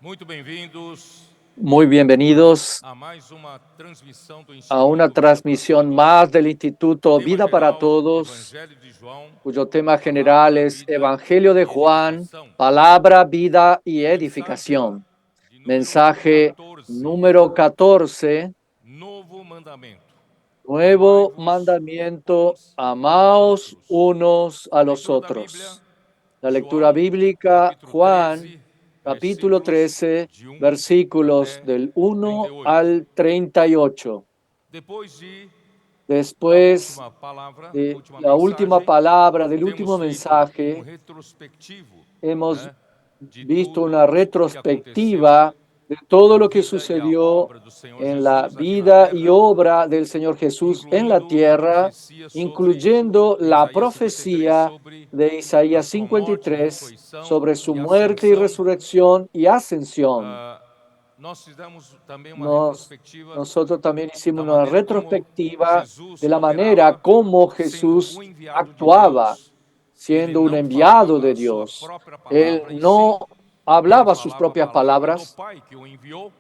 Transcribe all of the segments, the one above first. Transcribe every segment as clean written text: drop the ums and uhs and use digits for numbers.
Muito bem-vindos Muy bienvenidos a mais uma transmissão do a una Instituto Vida para transmisión Todos. más del Instituto Tema Vida para geral, Todos, Evangelho de João, cuyo tema general Palavra, es Vida Evangelio de e Juan, Edificação. Palabra, Vida y Mensagem Edificación. de número Mensaje 14, número 14, Novo Mandamento. nuevo Amai-vos mandamiento, uns aos amaos outros. unos a los Leitura da Bíblia, otros. La lectura João, bíblica, capítulo Juan, 13, capítulo versículos 13, de 1 versículos até del 1 38. al 38. Depois da Después última palavra, de última la última mensagem, palabra, del temos último feito um mensaje, retrospectivo, hemos né, de visto tudo una o que aconteceu retrospectiva de todo na lo que vida e a sucedió obra do Senhor en la Jesus aqui na vida y terra, obra del Señor Jesús en la incluindo a tierra, profecia sobre incluyendo la Isaías 53 profecía sobre de a Isaías sua morte, 53 ressurreição sobre su e muerte y ascensão. resurrección y ascensión. Nós fizemos também uma Nos, retrospectiva nosotros también da hicimos una maneira como retrospectiva Jesus de la manera operava, como sendo Jesús o enviado de actuaba, Deus. Ele siendo un não enviado falava de a sua Dios. própria Él palavra em si, no ele hablaba sus falava a propias palavra do palabras, Pai que o enviou,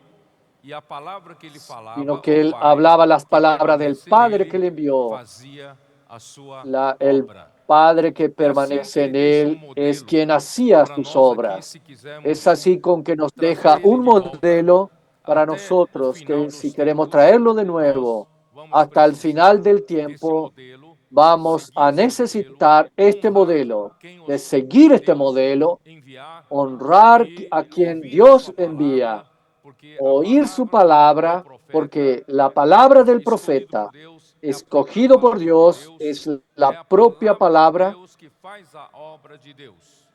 e a palavra que ele sino falava, o que él Pai, hablaba las que palabras del permanece Padre nele, que le envió. fazia a sua El obra. Padre que É assim que permanece ele en deixa um él es modelo quien hacía para sus nós aqui, obras. se Es quisermos así con que nos trazer deja ele un de volta modelo para até o nosotros, final que si dos queremos tempos. traerlo de Nós nuevo vamos hasta el final precisar del desse tiempo, modelo, vamos seguir a esse modelo, necesitar este honrar modelo, quem de quem seguir este Deus modelo, enviar honrar e a quien ouvir a Dios sua envía, palavra, porque a oír su palavra do palabra, profeta, porque la palabra del escolhido por profeta, Deus, é a própria escogido por palavra de Dios, Deus, es é la a propia palavra de palabra. Deus que faz a obra de Deus.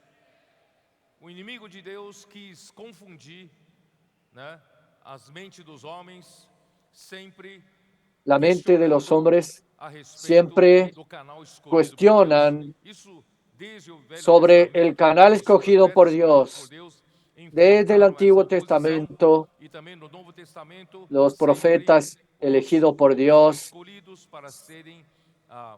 O inimigo de Deus quis confundir, né, as mentes dos homens, sempre La mente de los questionando hombres a respeito siempre do canal escolhido por Deus. cuestionan Isso desde o Velho sobre el Testamento, canal os escogido por profetas escolhidos por Dios. Deus Desde el enfrentaram essa Antiguo posição, Testamento, e também no Novo Testamento, los sempre profetas elegidos por os Dios escolhidos para serem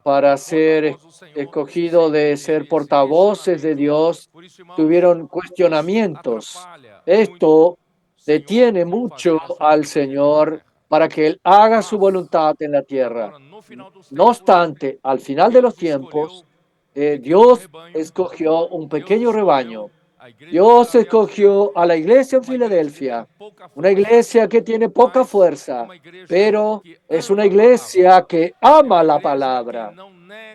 para ser porta-voz do Senhor, escogidos sempre de teve ser esse portavoces de questionamento. Dios, Por isso, irmãos, tuvieron isso cuestionamientos. atrapalha muito o Esto Senhor detiene mucho fazer a sua al vontade aqui na Señor terra. para que Él haga su Mas, voluntad en la tierra. agora, no final dos No tempos, obstante, al final de los Deus escolheu tiempos, um pequeno Dios rebanho, escogió un Deus pequeño escolheu rebaño. a igreja de Dios Filadélfia, escogió a la iglesia en uma igreja que tem Filadelfia, pouca una força, iglesia que tiene poca mas é fuerza, uma igreja pero que es una ama a palavra. iglesia que É ama uma la igreja que palabra. não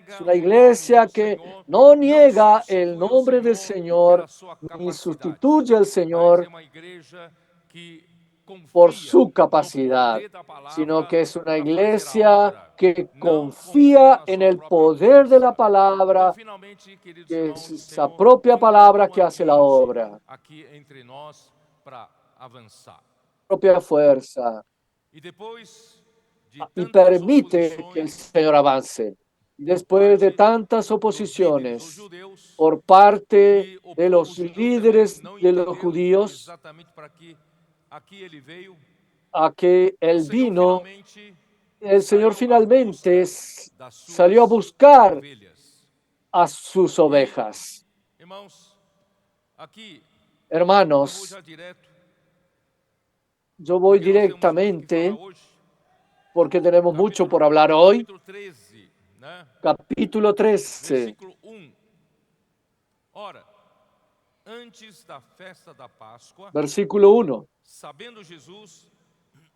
Es nega una o nome do iglesia que Senhor, no não niega el substitui o nombre del Senhor Señor pela sua ni capacidade, sustituye al mas é Señor uma igreja que por confia su no capacidad, poder da sino palavra que es una para fazer a iglesia obra. que Não confia confía na en sua el própria poder de la força. Então, palabra, finalmente, queridos que es irmãos, o esa Senhor propia palabra encontrou um que hace la ambiente obra, aqui entre nós para avançar. propia fuerza, E depois de y tantas permite que el oposições Señor avance. Y por después de parte tantas dos líderes, os oposiciones judeus, por parte e o de povo los judeu também líderes não de los entendeu judíos, exatamente para que aqui ele veio, a que o Él Senhor vino, finalmente el Señor saiu à finalmente busca das salió a suas buscar ovelhas. a sus E, ovejas. irmãos, aqui eu vou Hermanos, já direto, yo voy porque nós temos muito o que falar directamente, hoje. porque tenemos mucho Capítulo, por hablar hoy. capítulo 13, né? Capítulo 13, Versículo 1. Ora, antes da festa da Páscoa, versículo 1. sabendo Jesus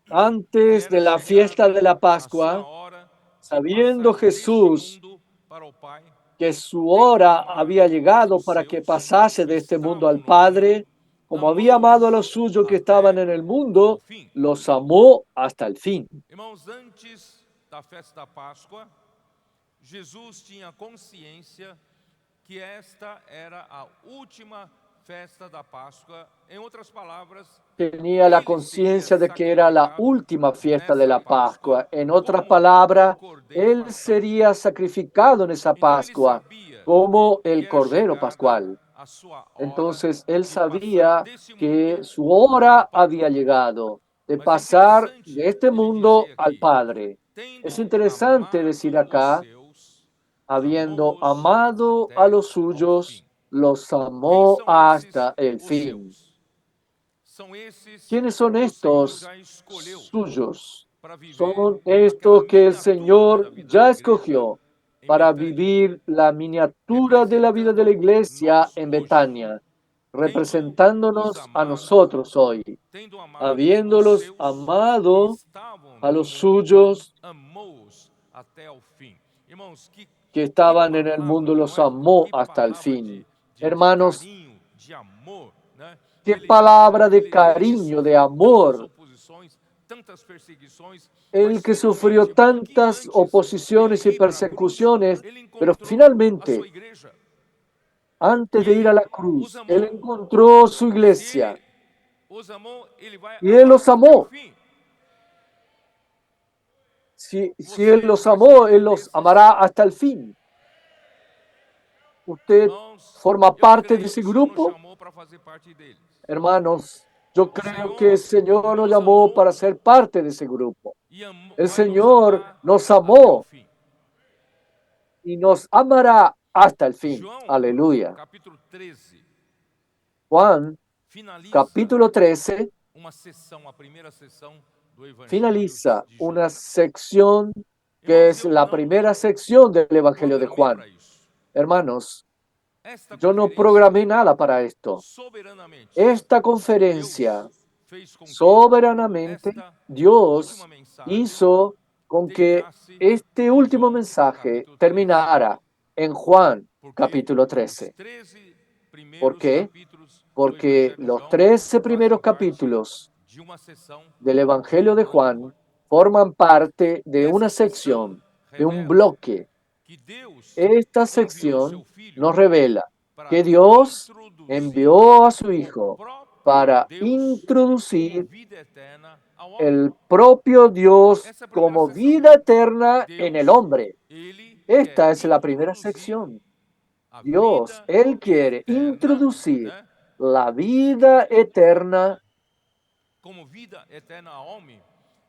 que Antes era de la fiesta chegada de la a sua Pascua, hora de sabiendo passar deste Jesús mundo para o Pai, que su tendo hora había amado os llegado para que seus pasase que de este mundo estavam al no mundo, Padre, como había amado a los amou-os suyos que estaban até en el ao mundo, fim. los amó hasta el fin. Irmãos, antes da festa da Páscoa, Jesus tinha consciência que esta era a última festa da Páscoa. Em outras palavras, Tenía la ele seria conciencia de que era la sacrificado última fiesta de nessa la Páscoa Pascua. En otras como o palabras, Cordeiro Él Pascal. sería sacrificado en esa Então ele Pascua sabia como que el era Cordero chegada Pascual. a sua hora Entonces Él de passar sabía desse que mundo su hora ao Pai. había llegado de Mas é pasar de interessante este ele mundo dizer al aqui, Padre. Es tendo interesante decir amado os acá, seus, habiendo amou-os amado a até los ao suyos, fim. los Quem amó são esses hasta el os fin. seus? ¿Quiénes son que o Senhor estos já escolheu suyos? para viver Son aquela estos que el miniatura Señor da vida ya da igreja escogió em para Betânia, vivir la miniatura de la vida de la representando iglesia nós en hoje, Betania, tendo os representándonos a amado, nosotros hoy, tendo amado os habiéndolos seus que amado estavam a no los mundo, suyos amou-os até ao fim. Irmãos, que que estaban en el mundo, palavra, não los é? amó Que hasta el palavra fin. de Hermanos, carinho, de amor, né? qué palabra de Ele que cariño, de sofreu tantas amor. oposições, tantas perseguições, El mas que sufrió finalmente, um pouquinho tantas antes dele oposiciones y ir para a cruz, persecuciones, ele pero encontrou a sua finalmente, igreja antes e de ir a ele la os cruz, Él amou. encontró su Se iglesia ele os amou, ele vai y Él amar los até o amó. fim. Si Él Você los faz amó, parte Él los desses amará hasta el fin. Usted irmãos. forma Eu parte de creio que ese o Senhor nos grupo. chamou para fazer parte deles. Hermanos, yo O creo que el Senhor Señor nos nos llamó amou para ser parte de ese grupo. e El vai nos Señor amar nos até o amó fim. y nos amará hasta el fin. João, Aleluya. capítulo 13, Juan, finaliza capítulo 13, uma sessão, a primeira sessão do Evangelho finaliza de João. una sección que Irmãos, es eu la não primera sección del Evangelio de programei Juan. para isso. Hermanos, Esta yo no conferência, programé nada para esto. soberanamente, Esta conferencia, Deus fez com que soberanamente, esta última Dios mensagem hizo con que terminasse este em último João, mensaje capítulo 13. terminara en Juan, Porque capítulo os 13. 13 ¿Por primeiros qué? capítulos do Porque Evangelho de los João 13 fazem primeros parte capítulos de uma sessão, del de Evangelio de bloco. Juan forman parte de una Essa sessão sección, de un revela bloque. que Deus Esta enviou sección seu Filho nos revela para que Dios introduzir envió a su o Hijo próprio para Deus como introducir vida eterna ao homem. el propio Dios Essa é a primeira como sessão. vida eterna en el Deus, hombre. ele quer Esta es la primera introduzir sección. a Dios, vida Él quiere eterna, introducir né, la vida eterna como vida eterna ao homem.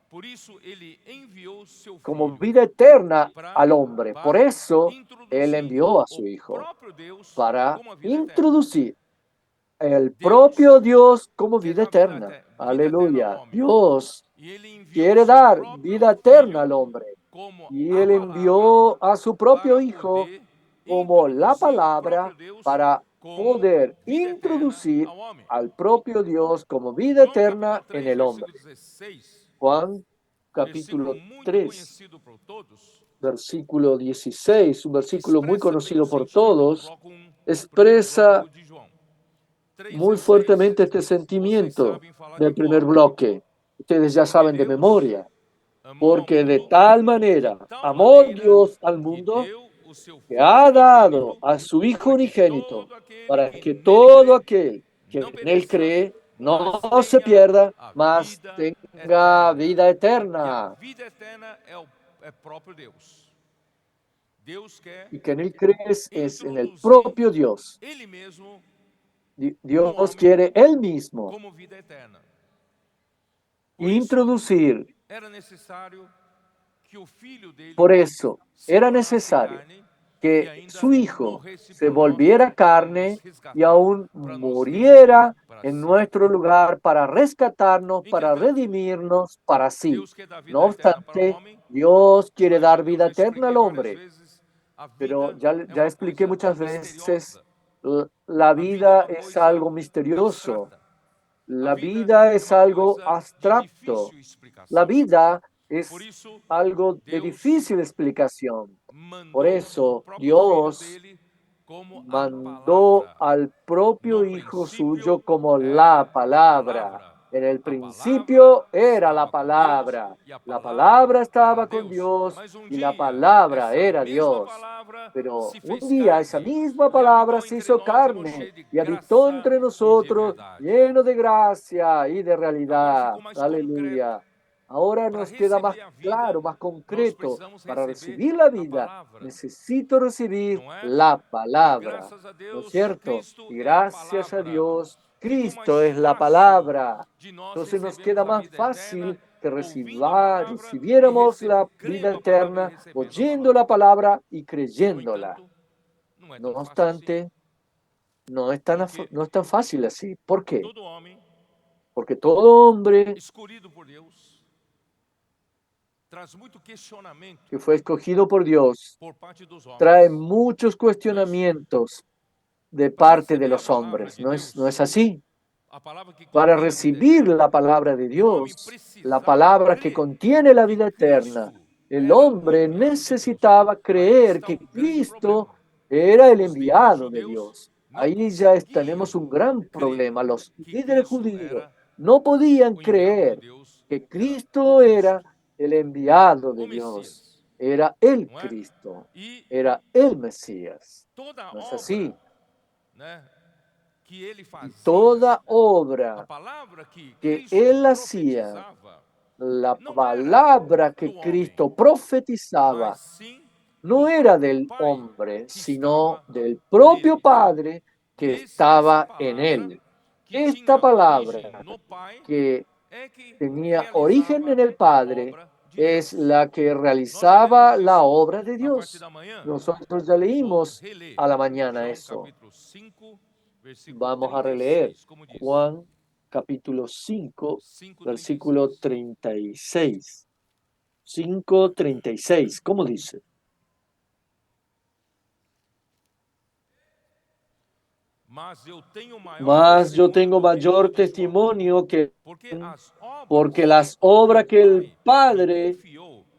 Por isso ele enviou seu como filho vida eterna para al hombre. Por para eso Él introduzir envió a o su Hijo próprio Deus para como a vida eterna. introducir el propio Deus Dios como quer vida dar eterna. vida eterna ao Aleluya. homem. Dios E ele enviou quiere seu dar próprio vida eterna filho al hombre. como Y a Él palavra envió a su propio para Hijo poder como la introduzir o palabra próprio Deus para como poder vida eterna introducir ao homem. al propio Dios como vida João capítulo eterna en 3, el versículo hombre. 16, Juan versículo capítulo muito 3, conhecido por todos, versículo 16, un versículo muy expressa bem o conocido por sentimento do todos, bloco 1, do primeiro expresa bloco de João. muy 3,16, fuertemente este vocês sentimiento sabem falar de del primer cor. bloque. Ustedes ya Porque saben de Deus memoria. amou ao Porque de mundo tal de manera tal amó maneira Dios al que mundo deu o seu que Filho ha dado unigênito a su Hijo para que unigénito, todo aquele para que que nele todo crê aquel não que en Él pereça, cree no mas se tenha pierda, a mas vida tenga eterna. vida E a eterna. vida eterna é próprio Deus. Deus quer Y que en Él crees es en el introduzir propio Dios. Ele mesmo no Dios homem quiere Él mismo como vida eterna. Por isso, introducir. era necessário que o Filho dele Por eso se era tornasse necesario carne e que ainda su Hijo morresse se por nós volviera para nos carne y resgatar, aún para nos redimir muriera para en si. nuestro lugar para rescatarnos, para Entretanto, redimirnos para sí. Deus quer dar No vida eterna para o obstante, homem, Dios quiere mas dar eu vida já eterna expliquei al várias hombre, vezes, a pero vida é ya uma expliqué coisa muchas veces, misteriosa. la A vida é vida uma es coisa algo misterioso, abstrata. A la vida vida é es uma algo coisa de abstracto, difícil la explicação. vida Por es isso, algo de Deus difícil explicación. Por mandou o eso próprio Filho Dios dele como a mandó palavra. al propio No Hijo princípio suyo como la era a palabra. palavra. En el A palavra principio era la estava com Deus palabra. e a La palavra palabra era estaba con Deus. Dios Mas y la dia, palabra essa era mesma Dios. palavra Pero se un fez día esa carne misma e palabra habitou se entre hizo nós, irmãos, carne cheio de y habitó graça entre e de nosotros verdade. lleno de gracia y de Agora realidad. ficou mais concreto. Aleluya. Ahora Para nos queda más receber a vida, claro, más nós concreto. precisamos Para receber recibir la a vida, palavra, necesito recibir não é? la E palabra. graças a ¿No es Deus, cierto? Cristo Y é a gracias a palavra. Dios, Ficou Cristo mais es la fácil palabra. de nós Entonces nos recebermos queda a más vida eterna fácil que ouvindo a palavra e recibiéramos la vida crendo a palavra e eterna, recebendo a oyendo palavra. la palabra y No creyéndola. entanto, não é No tão fácil assim, obstante, no es tan porque fácil así. ¿Por qué? todo homem porque todo hombre escolhido por Deus traz muito questionamento que fue escogido por Dios por parte dos trae homens. muchos cuestionamientos de Para parte de receber a los palavra hombres. de No es Deus, así? a palavra que Para contém a vida recibir eterna, la palabra de o homem Dios, la precisava palabra que crer contiene la que vida eterna, Cristo el era o hombre enviado de Deus. necesitaba Aí creer está que o grande Cristo problema. era el Os líderes enviado de judeus Dios. não Ahí ya conseguiam tenemos un gran crer problema. Los que líderes Cristo judíos era no podían o enviado de creer Deus, que era o Cristo era Cristo, el era enviado o de Dios, Messias, era el não é? Cristo, E era el Mesías. toda a ¿No es obra, así? né, que ele Y fazia, toda a obra palavra que que Cristo él hacía, profetizava, la não era palabra do que homem, Cristo mas profetizaba, sim no do era próprio del Pai hombre, que sino estava del propio nele. Padre que Dessa estaba en palavra, él. que Esta tinha origem palabra no Pai, que é que tenía origen en realizava el a Padre obra de es Deus. la que Nós já realizaba lemos la isso obra de na parte Dios. da manhã. Nosotros ya Vamos leímos reler a la mañana João eso. capítulo 5, versículo Vamos a releer 36, como diz. Juan capítulo 5, 5:36. versículo 36. 5:36, ¿cómo dice? Mas yo tengo mayor testimonio que porque las obras que el Padre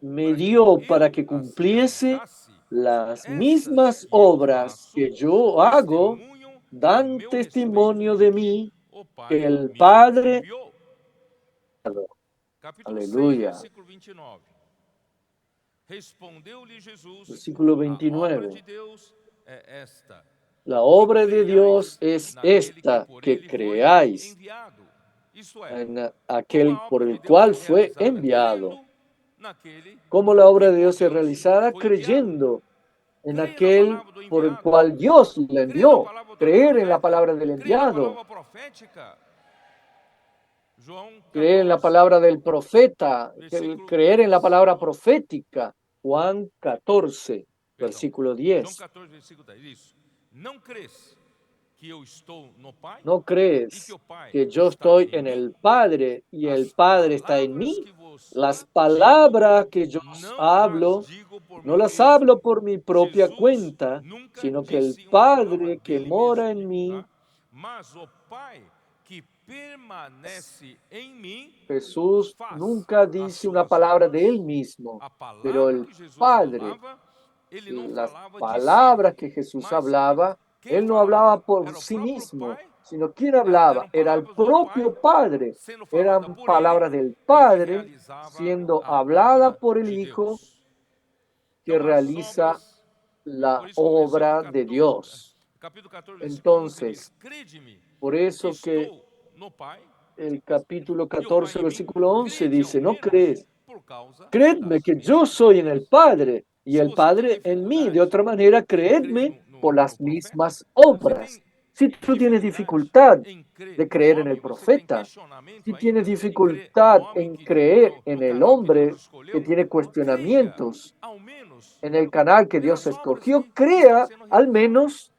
me dio para que cumpliese las mismas obras que yo hago, dan testimonio de mí o que Pai el me Padre. enviou. Capítulo 6, Aleluya. versículo 29. Respondeu-lhe Jesus: Versículo a obra 29. de Deus é esta, La que obra de Dios creiais es naquele que esta, por que ele foi creáis enviado. Isto é, en como aquel a por obra de el Deus cual é fue realizada enviado. crendo naquele Como la obra que de por Dios es Deus realizada foi enviado. creyendo en Creia na aquel palavra do por el enviado, cual Dios le creia na envió. palavra do Creer en la profeta, palabra del creia na enviado. palavra profética. João Creer en la 14, palabra del profeta. versículo Creer en la 10. palabra profética. Juan 14, Perdão. versículo João 10. 14, versículo 10. Isso. Não crês que eu estou no Pai ¿No e que crees o Pai que yo está estoy em en mim? el Padre y el As Padre está en palavras mí? que vos Las digo, palabras que yo os não as hablo, digo por no mim las mesmo. hablo por mi propia Jesus cuenta, nunca sino que el disse uma palavra Padre que dele mora mesmo, en mí, tá? Mas o Pai que permanece em mim Jesús faz nunca as dice una suas palabra de él obras. mismo, A pero palavra el que Jesus Padre, falava, ele não las falava de si, palabras que Jesús mas hablaba, quem él no falava hablaba por era o sí próprio mismo, Pai, sino quien hablaba eram era el palavras do Pai propio Padre, sendo falada eran por ele palabras del e que Padre realizava siendo a hablada obra por el de Hijo Deus. que Então, as realiza obras, por la isso que o versículo obra de 14, Dios. capítulo 14, versículo 1, que diz: Entonces, crede-me por que eso que estou no Pai el capítulo e o Pai 14, em mim, versículo 11 crede ao dice, no menos crees, por causa creedme das que yo minhas soy en el obras. Padre y Se el você tem Padre en mí. De dificuldade otra manera, em crer creedme por no las profeta, mismas você obras. tem Si tú tienes dificuldade dificultad em crer de no creer en el homem, você tem profeta, questionamento si tienes ainda em crer no dificultad homem en que creer en no el canal que Deus hombre que escolheu, tiene creia cuestionamientos ao menos en el canal que Dios pelas obras escogió, que estão crea sendo al realizadas. menos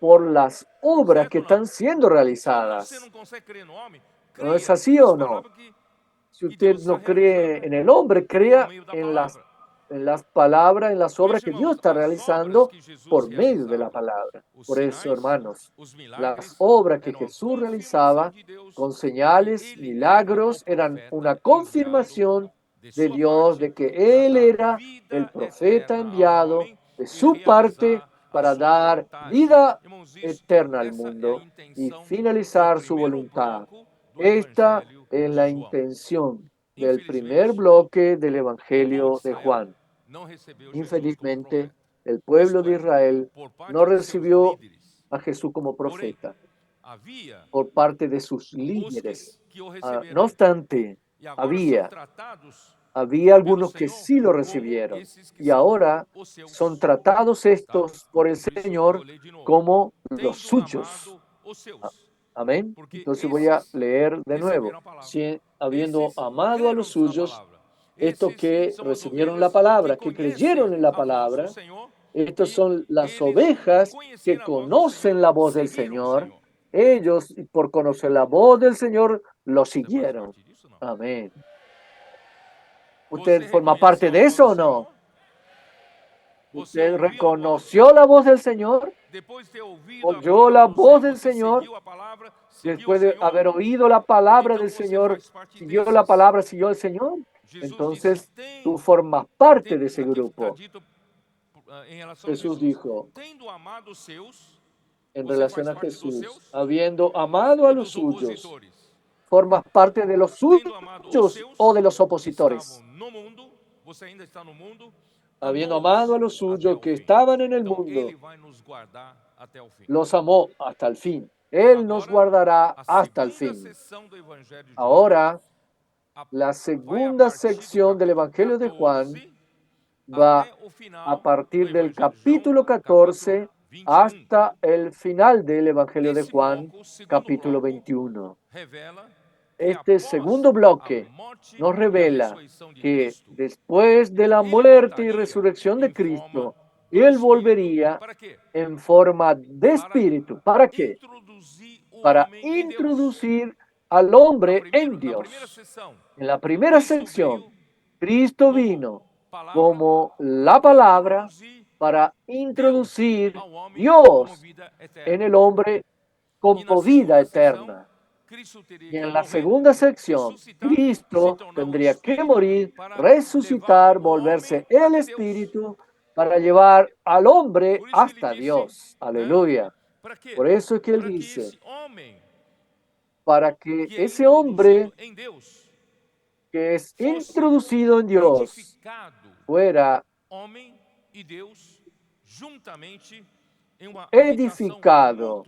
por las obras que Certo ou não? están siendo Se você não realizadas. consegue crer no homem, ¿No es creia así nas o no? palavras Si que usted Deus está no cree realizando en el hombre, por crea meio da en palavra. las palabras, en las Por obras isso, que Dios irmãos, está as obras realizando que Jesus por medio de la realizava, palabra. os Por eso, sinais, hermanos, os las milagres, obras que eram a Jesús confirmação realizaba de Deus con de que señales, ele era o milagros, eran una profeta enviado confirmación de de sua Dios parte de que para Él dar era el vida profeta eterna ao enviado homem de e su parte realizar a para sua dar vontade. vida Irmãos, eterna al essa é a mundo y intenção do finalizar su primeiro voluntad. bloco do Esta Evangelho es de la João. intención del primer Infelizmente, bloque del o povo de Evangelio de Israel Juan. não recebeu Jesus como Infelizmente, profeta. el pueblo Isto de é, Israel por no parte de seus recibió líderes. a Jesús como Porém, profeta havia por parte de sus os líderes. que o No receberam obstante, e agora são había, tratados había pelo algunos que Senhor sí lo como recibieron esses que y são ahora os son seus, tratados tá? estos por el Por isso eu vou Señor ler de novo. como los Tendo suyos. amado os seus, Amén. porque Entonces voy a esses leer de nuevo. receberam a palavra. Si, habiendo Esses amado a los creram na suyos, palavra. estos Esses que são as recibieron la ovelhas que palabra, que creyeron conhecem en la a voz do palabra, Senhor estos e son las eles, por ovejas que conhecer a voz do Senhor, conocen la voz del seguiram o Señor Senhor. ellos, por conocer la voz del Señor, lo siguieron. Amén. ¿Usted forma parte de eso o no? ¿Usted reconoció la voz del Señor? ¿Oyó la voz del Señor? Después de haber oído la palabra del Señor, siguió la palabra, siguió al Señor. Entonces tú formas parte de ese grupo. Jesús dijo, en relación a Jesús, habiendo amado a los suyos, ¿formas parte de los suyos o de los opositores? Habiendo amado a los suyos que estaban en el mundo, los amó hasta el fin. Él nos guardará hasta el fin. Ahora, la segunda sección del Evangelio de Juan va a partir del capítulo 14 hasta el final del Evangelio de Juan, capítulo 21. Este segundo bloque nos revela que después de la muerte y resurrección de Cristo, Él volvería en forma de espíritu. ¿Para qué? Para introducir al hombre en Dios. En la primera sección, Cristo vino como la palabra para introducir Dios en el hombre como vida eterna. Y en la segunda sección, Cristo tendría que morir, resucitar, volverse el Espíritu para llevar al hombre hasta Dios. Aleluya. Por eso es que él dice, para que ese hombre que es introducido en Dios fuera edificado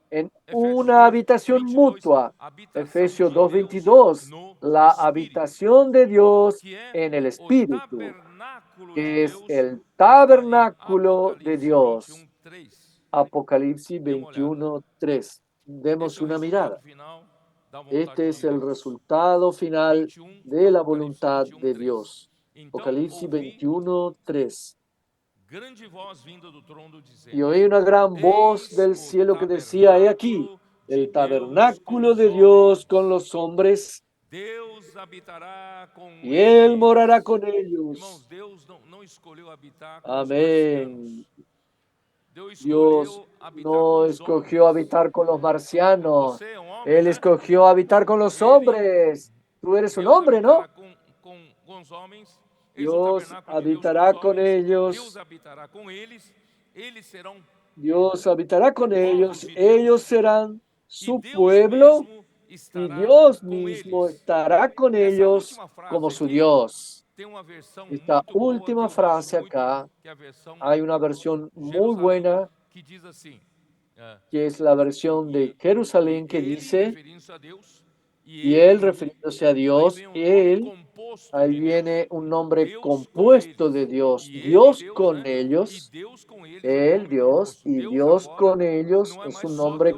en una habitación mutua. Efesios 2:22, la habitación de Dios en el Espíritu, que es el tabernáculo de Dios. Apocalipsis 21:3. Demos una mirada. Este es el resultado final de la voluntad de Dios. Apocalipsis 21:3. Y oí una gran voz del cielo que decía, he aquí, el tabernáculo de Dios con los hombres, y Él morará con ellos. Amén. Dios no escogió habitar con los marcianos. Él escogió habitar con los hombres. Tú eres un hombre, ¿no? Dios habitará con ellos. Dios habitará con ellos. Ellos serán su pueblo y Dios mismo estará con ellos como su Dios. Esta última frase acá, hay una versión muy buena, que es la versión de Jerusalén, que dice, y él refiriéndose a Dios, él, ahí viene un nombre compuesto de Dios, Dios con ellos, él, Dios, y Dios con ellos es un nombre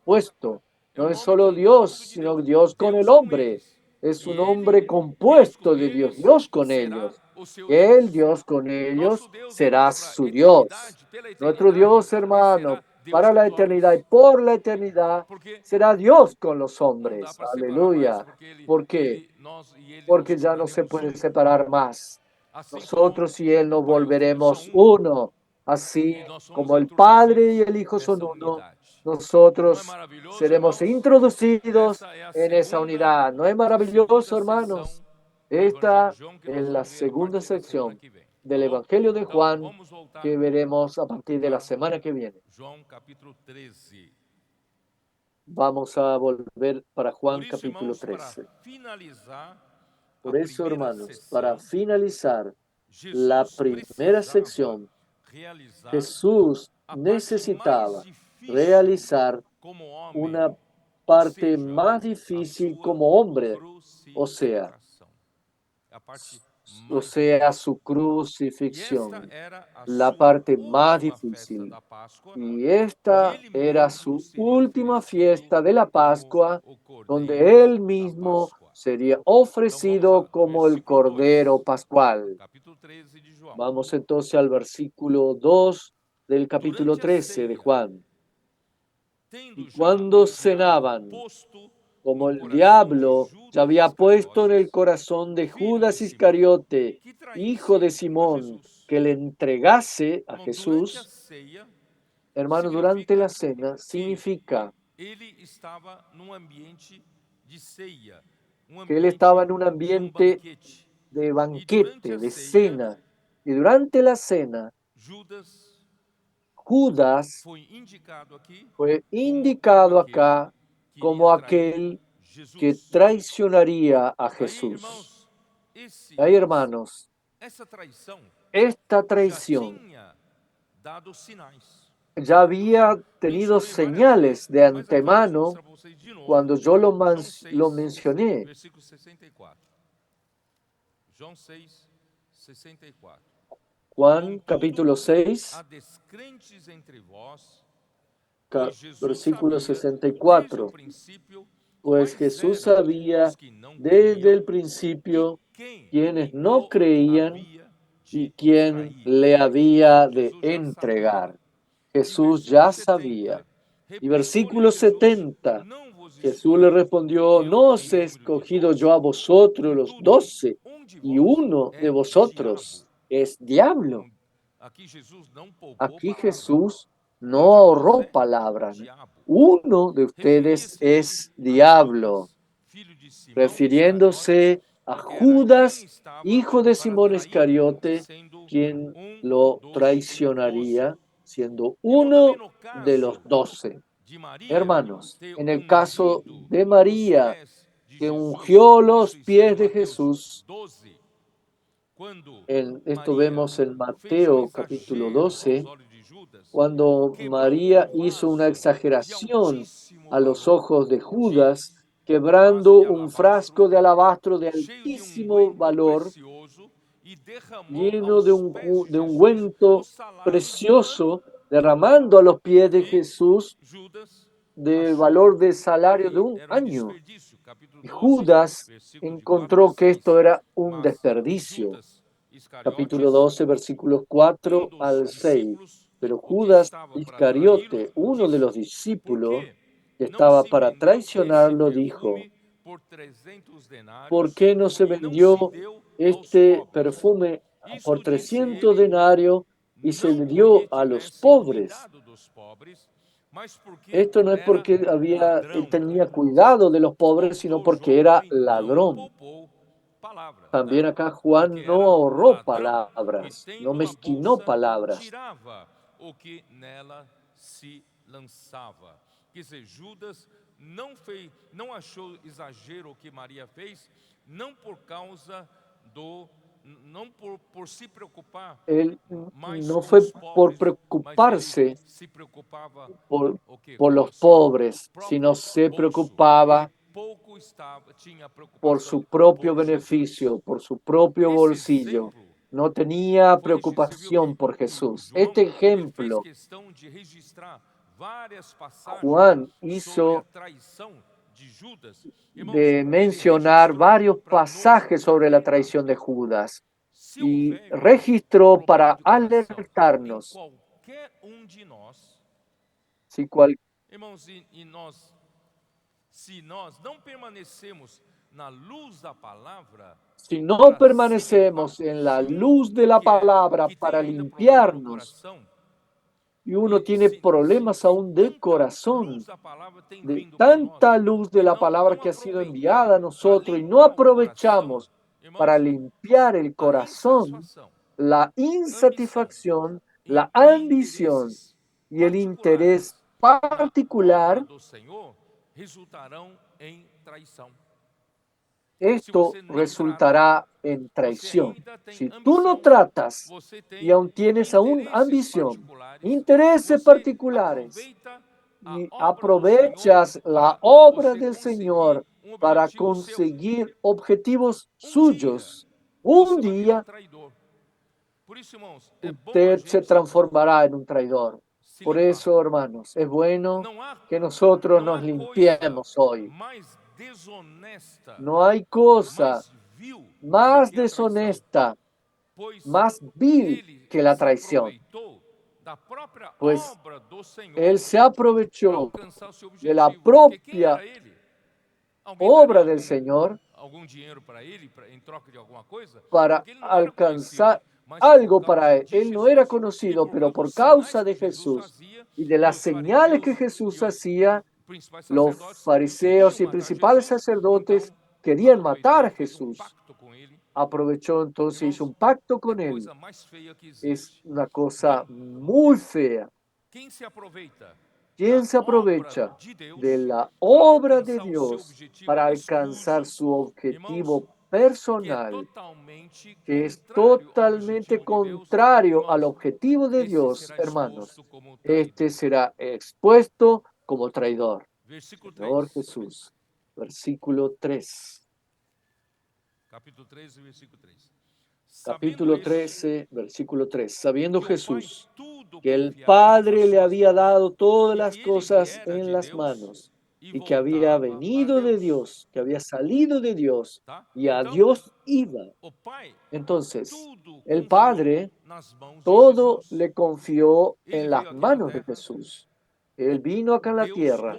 compuesto. No es solo Dios, sino Dios con el hombre. Es un hombre compuesto de Dios, Dios con ellos. Él, Dios con ellos, será su Dios. Nuestro Dios, hermano, para la eternidad y por la eternidad, será Dios con los hombres. Aleluya. ¿Por qué? Porque ya no se puede separar más. Nosotros y Él nos volveremos uno. Así como el Padre y el Hijo son uno, nosotros seremos introducidos en esa unidad. ¿No es maravilloso, hermanos? Esta es la segunda sección del Evangelio de Juan que veremos a partir de la semana que viene. Vamos a volver para Juan capítulo 13. Por eso, hermanos, para finalizar la primera sección, Jesús necesitaba realizar una parte más difícil como hombre, o sea, su crucifixión, la parte más difícil. Y esta era su última fiesta de la Pascua, donde él mismo sería ofrecido como el Cordero Pascual. Vamos entonces al versículo 2 del capítulo 13 de Juan. Y cuando cenaban, como el diablo ya había puesto en el corazón de Judas Iscariote, hijo de Simón, que le entregase a Jesús, hermano, durante la cena significa que él estaba en un ambiente de banquete, de cena. Y durante la cena, Judas fue indicado acá como aquel que traicionaría a Jesús. Ahí, hermanos, esta traición ya había tenido señales de antemano cuando yo lo mencioné. Juan capítulo 6, versículo 64. Pues Jesús sabía desde el principio quienes no creían y quién le había de entregar. Jesús ya sabía. Y versículo 70, Jesús le respondió: ¿no os he escogido yo a vosotros los 12, y uno de vosotros es diablo? Aquí Jesús no ahorró palabras. Uno de ustedes es diablo, refiriéndose a Judas, hijo de Simón Iscariote, quien lo traicionaría, siendo uno de los 12. Hermanos, en el caso de María, que ungió los pies de Jesús, esto vemos en Mateo capítulo 12, cuando María hizo una exageración a los ojos de Judas, quebrando un frasco de alabastro de altísimo valor, lleno de ungüento precioso, derramando a los pies de Jesús, de valor de salario de un año. Y Judas encontró que esto era un desperdicio. Capítulo 12, versículos 4 al 6. Pero Judas Iscariote, uno de los discípulos que estaba para traicionarlo, dijo: ¿por qué no se vendió este perfume por 300 denarios y se le dio a los pobres? Esto no es porque él tenía cuidado de los pobres, sino porque era ladrón. También acá Juan no ahorró palabras, no mezquinó palabras. Judas não achou exagero o que Maria fez, não por causa não por se preocupar, él no fue por preocuparse por los pobres, sino se preocupaba por su propio beneficio, por su propio bolsillo. No tenía preocupación por Jesús. Este ejemplo Juan hizo de mencionar varios pasajes sobre la traición de Judas y registró para alertarnos. Si no permanecemos en la luz de la palabra para limpiarnos, y uno tiene problemas aún del corazón, de tanta luz de la palabra que ha sido enviada a nosotros, y no aprovechamos para limpiar el corazón, la insatisfacción, la ambición y el interés particular, esto resultará en traición. Si tú no tratas y aún tienes ambición, intereses particulares, y aprovechas la obra del Señor para conseguir objetivos suyos, un día usted se transformará en un traidor. Por eso, hermanos, es bueno que nosotros nos limpiemos hoy. No hay cosa más deshonesta, más vil que la traición. Pues Él se aprovechó de la propia obra del Señor para alcanzar algo para Él. Él no era conocido, pero por causa de Jesús y de las señales que Jesús hacía, los fariseos y principales sacerdotes querían matar a Jesús. Aprovechó entonces, hizo un pacto con Él. Es una cosa muy fea. ¿Quién se aprovecha de la obra de Dios para alcanzar su objetivo personal, que es totalmente contrario al objetivo de Dios, hermanos? Este será expuesto como traidor. Señor Jesús. Versículo 3. Capítulo 13, versículo 3. Sabiendo Jesús que el Padre le había dado todas las cosas en las manos y que había venido de Dios, que había salido de Dios y a Dios iba. Entonces, el Padre todo le confió en las manos de Jesús. Él vino acá en la tierra.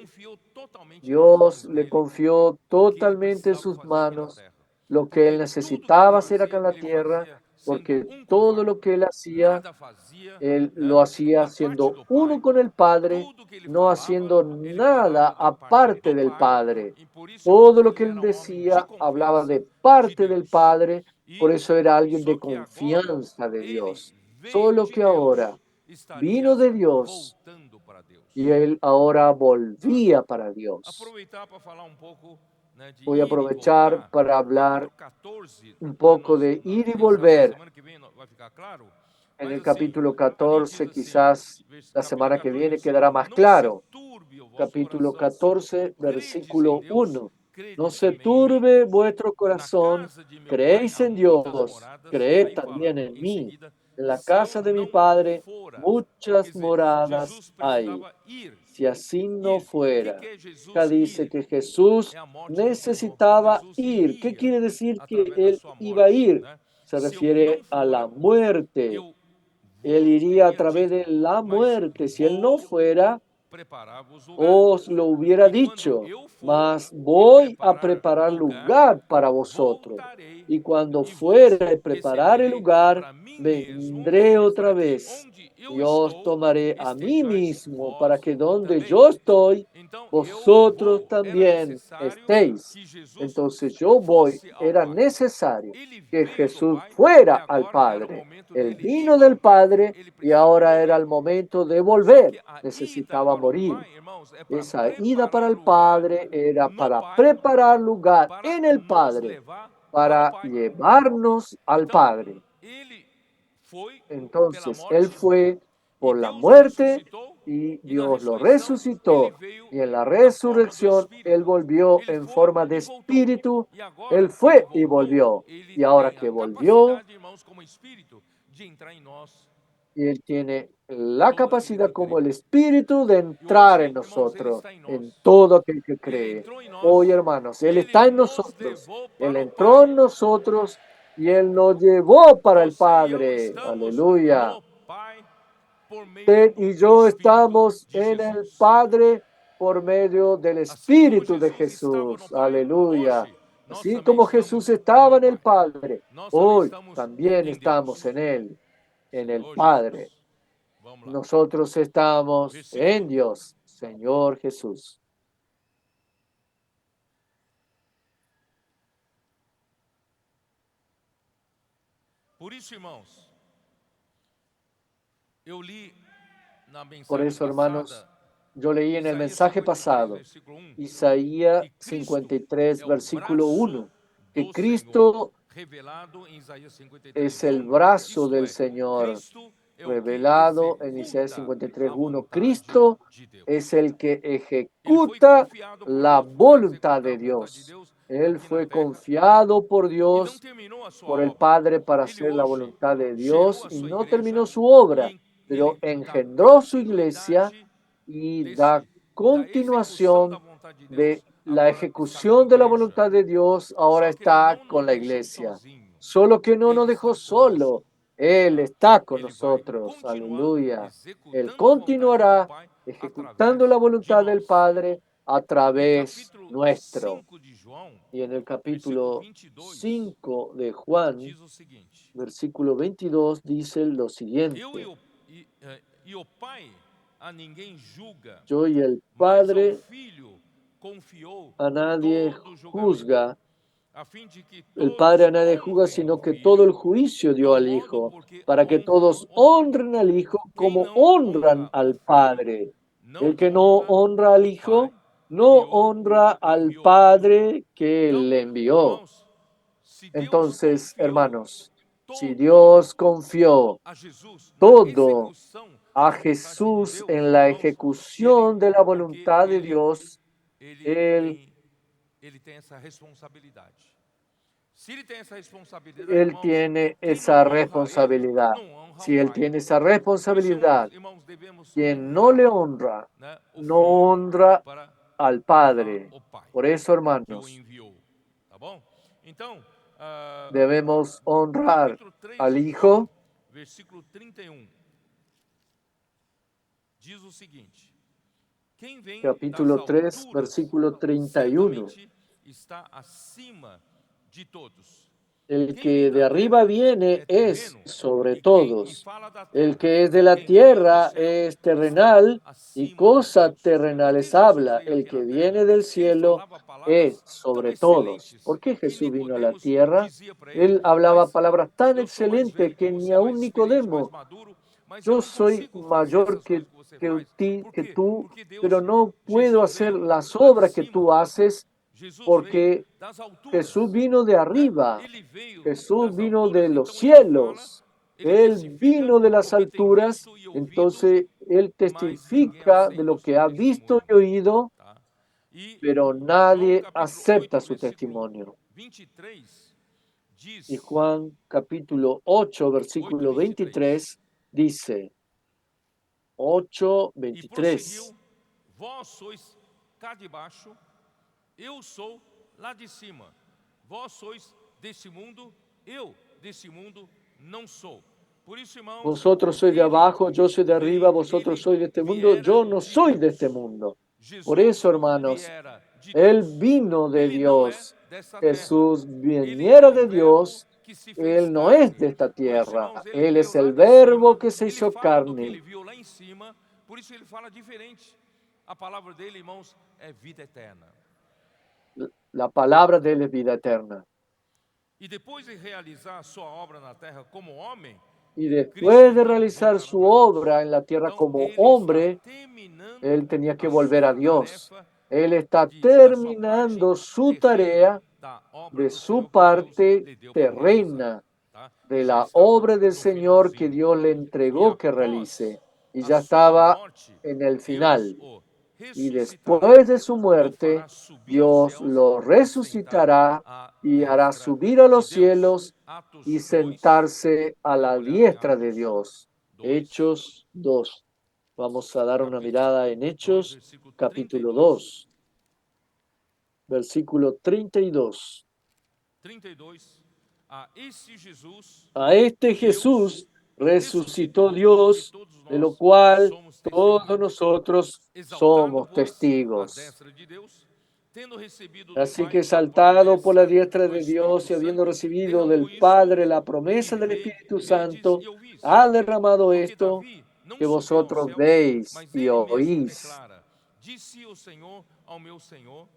Dios le confió totalmente en sus manos lo que él necesitaba hacer acá en la tierra, porque todo lo que él hacía, él lo hacía siendo uno con el Padre, no haciendo nada aparte del Padre. Todo lo que él decía hablaba de parte del Padre, por eso era alguien de confianza de Dios. Solo que ahora vino de Dios y él ahora volvía para Dios. Voy a aprovechar para hablar un poco de ir y volver. En el capítulo 14, quizás la semana que viene quedará más claro. Capítulo 14, versículo 1. No se turbe vuestro corazón, creéis en Dios, creed también en mí. En la casa de mi Padre muchas moradas hay. Si así no fuera, acá dice que Jesús necesitaba ir. ¿Qué quiere decir que él iba a ir? Se refiere a la muerte. Él iría a través de la muerte. Si él no fuera, os lo hubiera dicho, mas voy a preparar lugar para vosotros. Y cuando fuere a preparar el lugar, vendré otra vez y os tomaré a mí mismo para que donde yo estoy, vosotros también estéis. Entonces yo voy, era necesario que Jesús fuera al Padre. Él vino del Padre y ahora era el momento de volver. Necesitaba morir. Esa ida para el Padre era para preparar lugar en el Padre, para llevarnos al Padre. Entonces, Él fue por la muerte y Dios lo resucitó. Y en la resurrección, Él volvió en forma de espíritu. Él fue y volvió. Y ahora que volvió, y Él tiene la capacidad como el Espíritu de entrar en nosotros, en todo aquel que cree. Hoy, hermanos, Él está en nosotros. Él entró en nosotros y Él nos llevó para el Padre. Aleluya. Usted y yo estamos en el Padre por medio del Espíritu de Jesús. Aleluya. Así como Jesús estaba en el Padre, hoy también estamos en el Padre. Nosotros estamos en Dios, Señor Jesús. Por eso, hermanos, yo leí en el mensaje pasado, Isaías 53, versículo 1, que Cristo es el brazo del Señor revelado en Isaías 53, 1. Cristo es el que ejecuta la voluntad de Dios. Él fue confiado por Dios, por el Padre, para hacer la voluntad de Dios y no terminó su obra, pero engendró su iglesia y da continuación de la ejecución de la voluntad de Dios. Ahora está con la iglesia. Solo que no nos dejó solo. Él está con Ele vai nosotros, continuar aleluya. Él executando a vontade do continuará Pai ejecutando através la de voluntad del nós. Padre a E o través capítulo nuestro. 5 de João, Y en el versículo capítulo 22, 5 de Juan, diz o seguinte: versículo 22, dice lo Eu siguiente: e o Pai a ninguém julga, yo y el mas ao Padre Filho confiou a nadie todo o julgamento, juzga, a fim de que el Padre todos a nadie juzga, honrem o sino que todo el Filho juicio dio do al modo Hijo, porque para que honram todos o Pai. honren al Hijo Quem como não honran honra o al Filho, Padre. não El que no honra honra al o Pai Hijo, no que o honra al enviou. Padre que Então, le envió. irmãos, se Deus Entonces, confiou hermanos, si todo Dios confió a Jesus na todo execução a da vontade de Jesús Deus, en la irmãos, ele ejecución de la porque voluntad de Dios, ele Él, tem ele tem essa responsabilidade. Se ele tem essa responsabilidade, Él irmãos, tiene quem não esa honra ele, responsabilidad. não honra o Si Él Pai. tiene esa Por isso, responsabilidad, irmãos, devemos quien no honrar, le honra, né, o no Filho honra para al honrar Padre. o Pai Por eso, que o hermanos, enviou, tá bom? Então, debemos honrar capítulo 3 al de João, Hijo. versículo 31, diz o seguinte: quem vem das Capítulo 3, alturas versículo 31. certamente está acima de todos. El Quem vem que de da arriba terra viene é es terreno, sobre e todos. fala da El terra. que es de la Quem veio do tierra céu es está terrenal y acima de cosas todos. Por que terrenales Jesus habla. veio El aqui na que terra? viene del Ele cielo falava es palavras tão sobre todos. excelentes ¿Por qué que Jesús vino a la Nicodemos tierra? dizia para ele: Él hablaba mas palabras tan eu sou mais excelentes velho que que ni você, mais aun experiente, mais Nicodemo, maduro, mas eu yo não soy consigo fazer mayor essas coisas que você que faz. ti, Por que quê? tú, Porque pero Deus, no puedo Jesus hacer veio las lá de obras que cima. tú haces Jesus veio porque das alturas, Jesús vino de né? arriba. Ele veio Jesús das vino de alturas, los então ele fala, cielos. ele Él testifica vino de do las que tem alturas. visto e ouvido, Entonces, Él mas ninguém testifica de aceita o lo que seu ha visto testemunho, y oído, tá? E pero João nadie capítulo acepta 8, su versículo testimonio. 23 Y diz, Juan capítulo 8, 8, versículo 23, 23 dice, 8, e 23. prosseguiu, vós sois cá de baixo, eu sou lá de cima. Vós sois deste mundo, eu deste mundo não sou. Por isso, irmãos, Vosotros sois de ele abajo, yo soy de arriba, vosotros ele sois de este mundo, viera yo no de soy de este Deus. mundo. Por eso, Jesus hermanos, viera de Él Deus. vino de Ele não é Dios. dessa terra. Jesús Ele é viniera o de verbo Dios. que se fez Él no es carne. de esta Por isso, tierra. irmãos, ele Él veio es lá el de verbo cima. que se Ele hizo fala do que ele carne. viu lá em cima. Por isso ele fala diferente. A palavra dele, irmãos, é vida eterna. La palabra de Él es vida eterna. E depois de realizar a sua obra na terra como homem, Y Cristo después de então realizar voltará su para Deus. obra en la tierra Então como ele está hombre, terminando Él tenía que a volver a sua Dios. tarefa, Él está da sua parte terminando su terrena, tarea da obra de do su Senhor que Deus parte lhe deu para realizar. terrena, Tá? de E já la estava obra del no Señor que finalzinho. Dios le E entregó que após realice. Y a ya sua estaba morte, en el Deus final. o Y ressuscitará después de su e o muerte, fará subir aos Dios céus lo e assentar resucitará à y hará destra subir a de los Deus. cielos y Atos 2, sentarse a dê uma la olhada em diestra de Atos Dios. 2, Hechos 2. Vamos a dar una capítulo mirada en 2, Hechos, versículo capítulo 32, 2, versículo 32. 32. A este Jesus, A este Deus Jesús resucitó ressuscitou, que Dios, todos de lo nós cual somos todos testemunha. nosotros Exaltado, somos pois, à testigos. destra de Deus, tendo recebido do Así que Pai a exaltado por la promessa diestra do de Espírito Dios y habiendo Santo, recibido derramou del isso Padre la que promesa del Espíritu vedes Santo, e ouvis. ha derramado Porque esto Davi não que subiu aos vosotros céus, veis mas y ele mesmo oís. declara: disse o Senhor ao meu Senhor: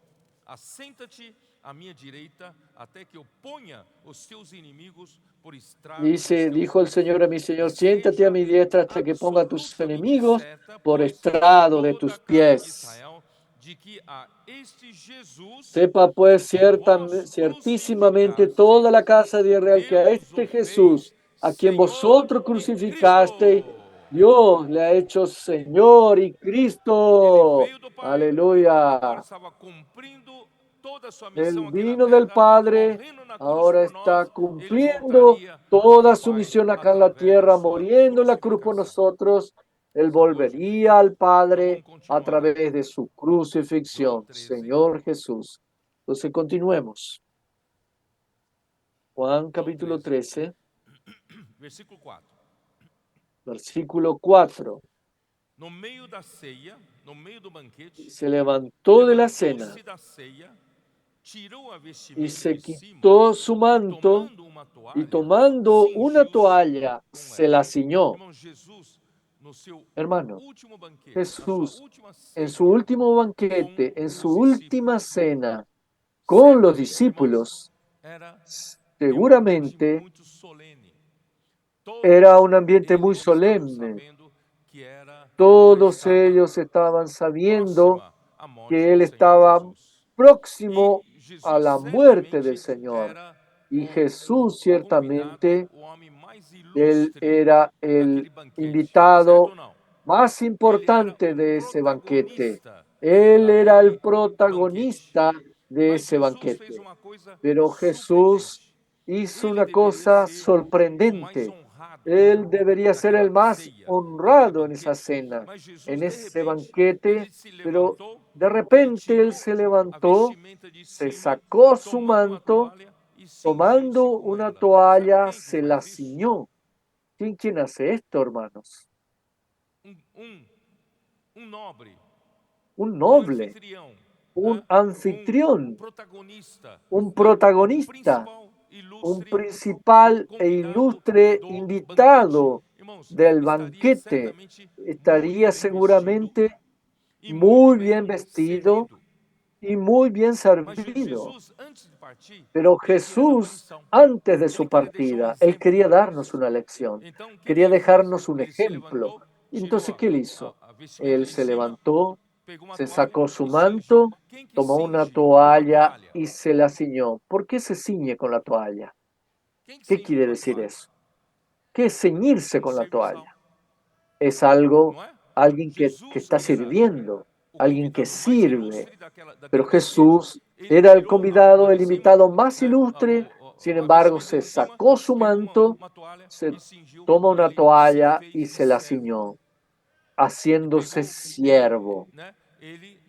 assenta-te à minha direita, até que eu ponha os teus inimigos por estrado dos Dice, teus dijo el pés. Señor a mi Señor, siéntate a Esteja mi diestra hasta que ponga a tus absolutamente enemigos certa, por pois, estrado de toda a tus casa de pies. Israel, de que a este Jesus Sepa pues que vós ciertísimamente toda crucificastes, la casa de Israel que a Deus o este Jesús, fez a quien Senhor vosotros e Cristo. crucificaste, Dios le ha hecho Señor y Ele Cristo. veio do Pai, agora Aleluya. estava cumprindo toda a sua Él missão aqui na vino del terra, Padre, morrendo na cruz ahora por está nós. Ele cumpliendo voltaria para o toda su Pai misión acá en la através da tierra, sua muriendo en la cruz por crucificação. nosotros. Él Entendeu, gente? volvería al Então Padre vamos a continuar. través de su João crucifixión, 13. Señor Jesús. Entonces continuemos. Juan João capítulo 13, 13, Versículo 4. Versículo 4. No meio da ceia, no meio do banquete, Se levantó de la cena levantou-se da ceia, tirou a y vestimenta se de cima quitó su e manto tomando uma y toalha, tomando una cingiu-se toalla com se ela. la ciñó. Irmão, Jesus, no seu Hermano, último banquete, na sua Jesús última en su ceia último com banquete, en su os última discípulos, cena con los certamente, irmãos, discípulos, era em um ambiente seguramente muito solene. era Todos un ambiente muy eles estavam solemne. sabendo que já Todos estava ellos estaban sabiendo próxima a morte que do él Senhor estaba Jesus. próximo E a Jesus la muerte del certamente Señor. era Y o Jesús convidado, ciertamente, o homem mais él ilustre era daquele el banquete, certo invitado ou não? más Ele era importante o de ese banquete. protagonista Él era el daquele banquete. protagonista de Mas ese Jesus fez banquete. uma coisa Pero Jesús surpreendente. hizo Ele una deveria cosa ser o mais sorprendente. honrado Él debería ser el daquela más ceia, daquele honrado en esa banquete. cena, Mas Jesus, en de ese repente, banquete, ele se pero levantou, de ele repente él tirou se a levantó, vestimenta de se cima, sacó su tomando uma manto, toalha e cingiu-se tomando com una ela. Sabe toalla, quem que se la faz isso? ciñó. ¿Quién hace esto, hermanos? Um, um, um nobre, Un um noble, anfitrião, un né? Um anfitrión, protagonista, un né? O protagonista, principal un ilustre do principal e convidado ilustre do banquete. invitado Irmãos, del estaria banquete, certamente muito estaría bem vestido seguramente e muito muy bem bien vestido servido. y muy bien Mas servido. Jesus, antes de partir, Pero ele queria dar uma Jesús, lição. antes de Ele su queria deixar um partida, él exemplo quería para darnos nós. una lección, Então, o que que quería ele fez? dejarnos un Ele se ejemplo. levantou, tirou Entonces, ¿qué él hizo? a vestimenta Él de se cima, levantó, pegou uma se toalha sacó su e cingiu. manto, Quem que tomó una cinge com uma toalla toalha? y se la ciñó. ¿Por qué se ciñe con la toalla? Quem que ¿Qué cinge com quiere uma decir toalha? eso? ¿Qué es ceñirse Um con la serviçal, toalla? Es algo, não é? alguien que Jesus, está que era sirviendo, o alguien que convidado mais sirve. ilustre Pero daquele banquete, Jesús ele era el tirou a roupa convidado, de el cima, invitado más né? ilustre. Sin A embargo, vestimenta se de cima, sacó su pegou manto, uma toalha se e cingiu toma e una ele se toalla y fez se la servo. ciñó, E haciéndose pegou, ele, siervo. né? Ele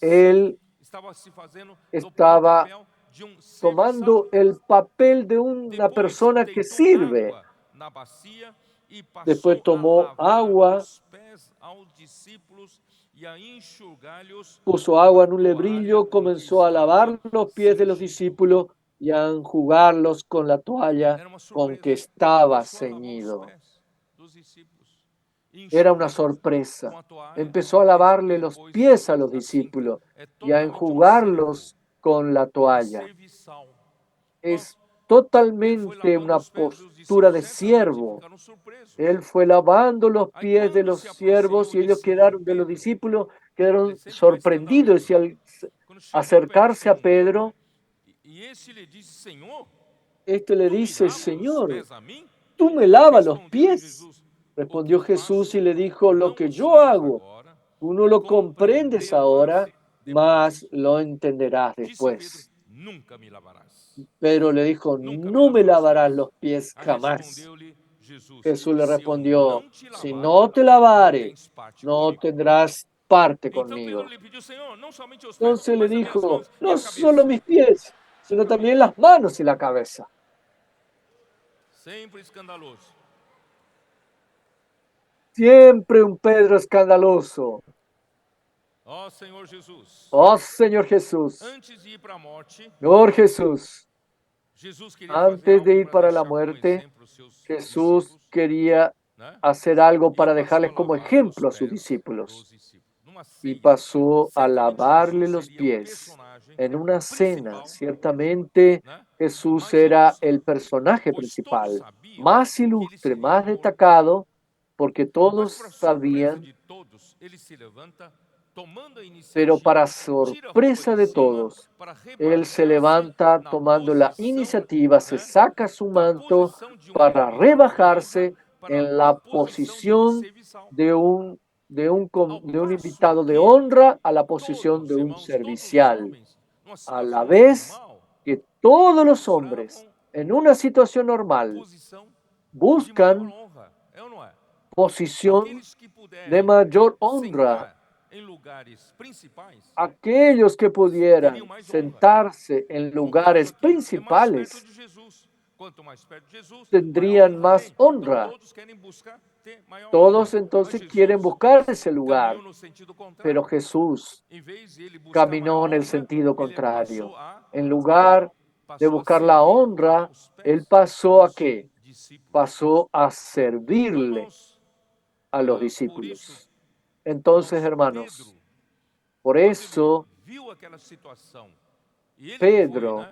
Él estava se fazendo no estaba papel de um tomando serviçal. el papel de una Depois persona que deitou sirve. água na bacia e Después passou a tomó lavar agua, os pés aos discípulos e a enxugá-los puso com agua a en un toalha lebrillo, com que comenzó a estava lavar los pies de los cingido. discípulos y a enjugarlos con la toalla Era uma con que surpresa. estaba Passou a lavar os ceñido. pés dos discípulos e Era una enxugá-los com sorpresa. a toalha Empezó a que ele lavarle los depois pies a los assim discípulos é y a totalmente um servo, enjugarlos con la um toalla. serviçal. Es Irmãos, ele foi totalmente lavando una os pés dos postura discípulos, de certamente siervo. ficaram surpresos. Él fue lavando los Aí pies de quando los se aproximou siervos y ellos de Simão quedaron, de los Pedro, discípulos, ele é quedaron sempre mais sorprendidos escandaloso. y al Quando chegou perto de acercarse a Simão Pedro, Pedro, e este lhe disse: Senhor, este le tu me dice, lavas os Señor, pés a mim? ¿tú me lavas los Respondeu-lhe pies? Jesus: O que Respondió Jesús faço y le dijo, lo não que o yo sabes hago, agora, tú no lo comprendes compreendê-lo-ás ahora, mas depois. lo entenderás Disse Pedro: después. Nunca me lavarás. Pedro le dijo, Nunca me no me lavarás os lavarás pés. los pies Aí jamás. respondeu-lhe Jesus: Jesús le Se eu respondió, não te si lavar, no te não lavare, tens parte no comigo. tendrás parte Então Pedro conmigo. lhe pediu: Senhor, não somente os pés, Entonces le mas também as dijo, mãos e no a solo cabeça. mis pies, sino también las manos y la cabeza. Sempre escandaloso. Siempre un Pedro escandaloso. Ó Senhor Jesus, Oh Señor Jesús, antes de ir para a morte, Señor Jesús, Jesus queria fazer antes de algo ir para para la deixar como muerte, exemplo os seus Jesús discípulos, quería né? hacer algo E para passou a dejarles como lavar os ejemplo a sus pés discípulos. dos discípulos. Numa Y ceia, pasó a certamente lavarle Jesus los seria o pies. personagem En una cena, principal, ciertamente né? Jesús Mais era ilustre, el personaje pois todos principal, sabiam más que ele ilustre, seria más morto. destacado, porque Mas, todos para surpresa sabían, de todos, ele se levanta, tomando a pero para iniciativa, tira a roupa sorpresa de de cima todos, para él se rebaixar-se levanta na tomando la posição, iniciativa, se né, saca su da manto posição de um para convidado de honra rebajarse para en a la posição de um posición serviçal. de Ao un passo invitado de que honra a la posición de todos, un irmãos, todos os servicial, homens, numa a la situação vez normal, que todos los hombres procuravam en una situación a normal posição de maior buscan honra, é ou não é? posición Aqueles que de puderem mayor honra. sentar em lugares principais Aquellos que teriam pudieran mais honra. sentarse en No caso lugares aqui, é mais perto principales de Jesus. tendrían más honra. Todos entonces quieren buscar ese lugar, pero Jesús caminó en el sentido contrario. En lugar de buscar la honra, él pasó ¿a qué? Pasó a servirle a los discípulos. Entonces, hermanos, por eso Pedro,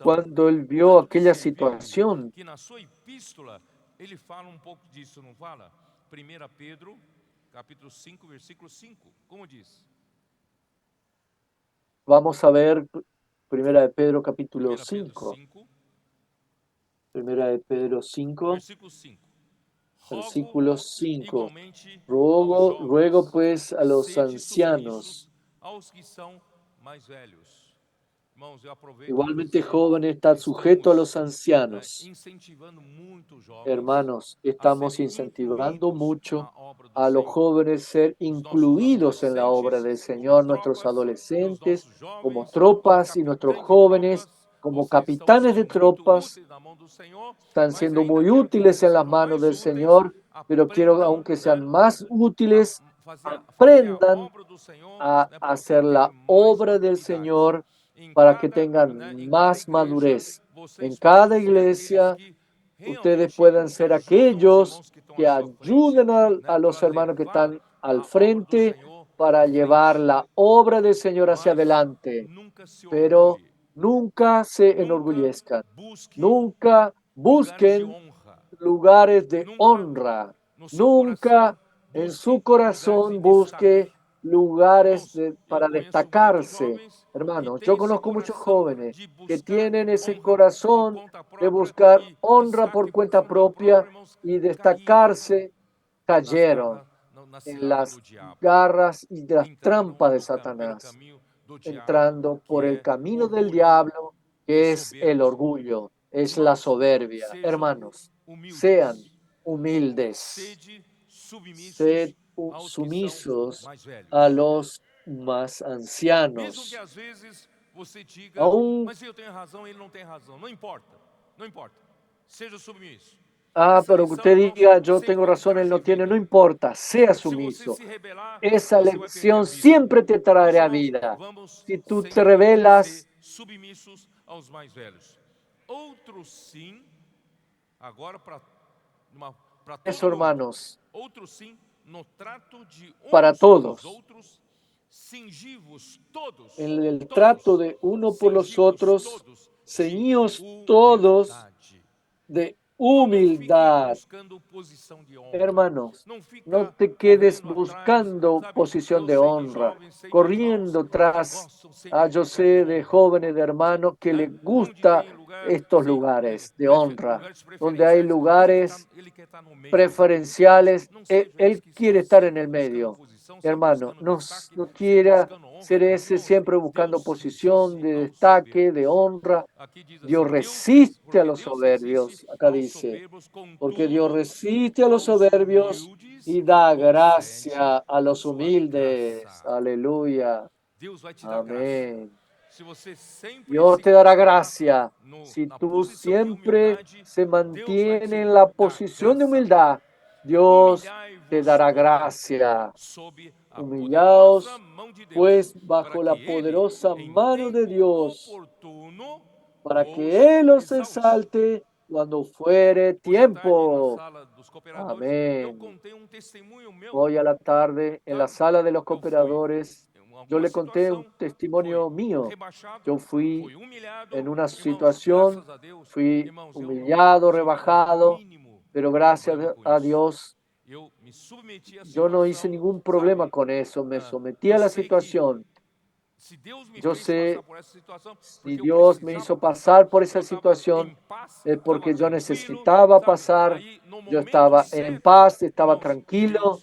cuando él vio aquella situación, ele fala pouco disso, não fala? 1 Pedro, capítulo 5, versículo 5, como diz? Vamos a ver 1 de Pedro, capítulo 5. 1 de Pedro 5, versículo 5. Ruego pues a los ancianos, aos que são mais velhos. Igualmente jóvenes, están sujetos a los ancianos. Hermanos, estamos incentivando mucho a los jóvenes ser incluidos en la obra del Señor, nuestros adolescentes como tropas y nuestros jóvenes como capitanes de tropas están siendo muy útiles en las manos del Señor, pero quiero, aunque sean más útiles, aprendan a hacer la obra del Señor para que tengan más madurez. En cada iglesia, ustedes puedan ser aquellos que ayuden a los hermanos que están al frente para llevar la obra del Señor hacia adelante. Pero nunca se enorgullezcan, nunca busquen lugares de honra, nunca en su corazón busque lugares para destacarse. Hermanos, yo conozco muchos jóvenes que tienen ese corazón de buscar honra por cuenta propia y destacarse, cayeron en las garras y de las trampas de Satanás, entrando por el camino del diablo, que es el orgullo, es la soberbia. Hermanos, sean humildes, sed sumisos a los más ancianos. Aún, pero que usted diga, yo tengo razón, él no tiene, no importa, sea sumiso. Esa lección siempre te traerá vida. Si tú te rebelas, eso, hermanos, para todos. En el trato de uno por los otros, ceñidos todos de humildad. Hermanos, no te quedes buscando posición de honra, corriendo tras yo sé de jóvenes, de hermanos que les gusta estos lugares de honra, donde hay lugares preferenciales. Él quiere estar en el medio. Hermano, no quiera ser ese siempre buscando posición de destaque, de honra. Dios resiste a los soberbios, acá dice, porque Dios resiste a los soberbios y da gracia a los humildes. Aleluya. Amén. Dios te dará gracia si tú siempre se mantiene en la posición de humildad. Dios te dará gracia. Humillaos, pues, bajo la poderosa mano de Dios, para que Él os exalte cuando fuere tiempo. Amén. Hoy a la tarde, en la sala de los cooperadores, yo le conté un testimonio mío. Yo fui en una situación, fui humillado, rebajado, pero gracias a Dios, yo no hice ningún problema con eso. Me sometí a la situación. Yo sé, si Dios me hizo pasar por esa situación, es porque yo necesitaba pasar. Yo estaba en paz, estaba tranquilo,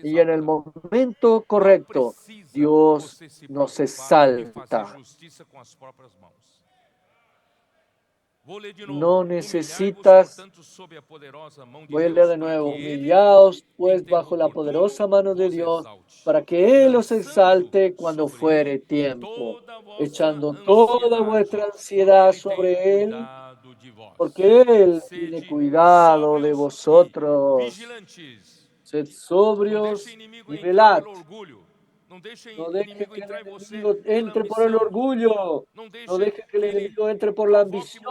y en el momento correcto, Dios nos exalta. Você se preocupar em fazer justiça com as próprias mãos. no necesitas, voy a leer de nuevo, humillaos pues bajo la poderosa mano de Dios, para que Él os exalte cuando fuere tiempo, echando toda vuestra ansiedad sobre Él, porque Él tiene cuidado de vosotros. Sed sobrios y velad. No deje que el enemigo entre por el orgullo. No deje que el enemigo entre por la ambición.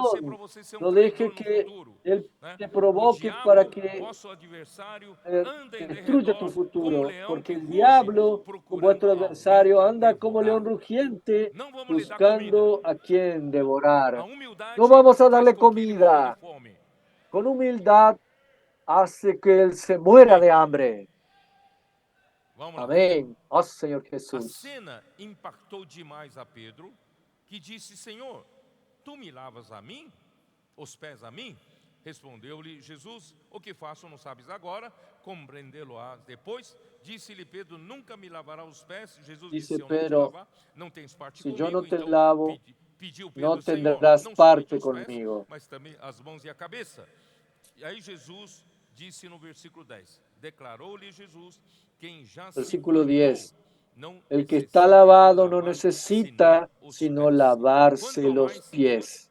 No deje que él te provoque para que destruya tu futuro. Porque el diablo, vuestro adversario, anda como león rugiente buscando a quien devorar. No vamos a darle comida. Con humildad hace que él se muera de hambre. Amém. Ó Senhor A Jesus. cena impactou demais a Pedro, que disse: Senhor, tu me lavas a mim, os pés a mim? Respondeu-lhe Jesus: O que faço não sabes agora, compreendê-lo-ás depois. Disse-lhe Pedro: Nunca me lavará os pés. Jesus disse: Se eu não te lavar, não tens parte si yo comigo. no te Então lavo, pediu no Pedro: Senhor, tendrás não somente parte os pés, conmigo. mas também as mãos e a cabeça. E aí Jesus disse no versículo 10: Declarou-lhe Jesus: Quem já se Versículo banhou 10. não El que necessita está de lavado no lavar necesita senão os sino pés. lavarse Quanto los mais pies,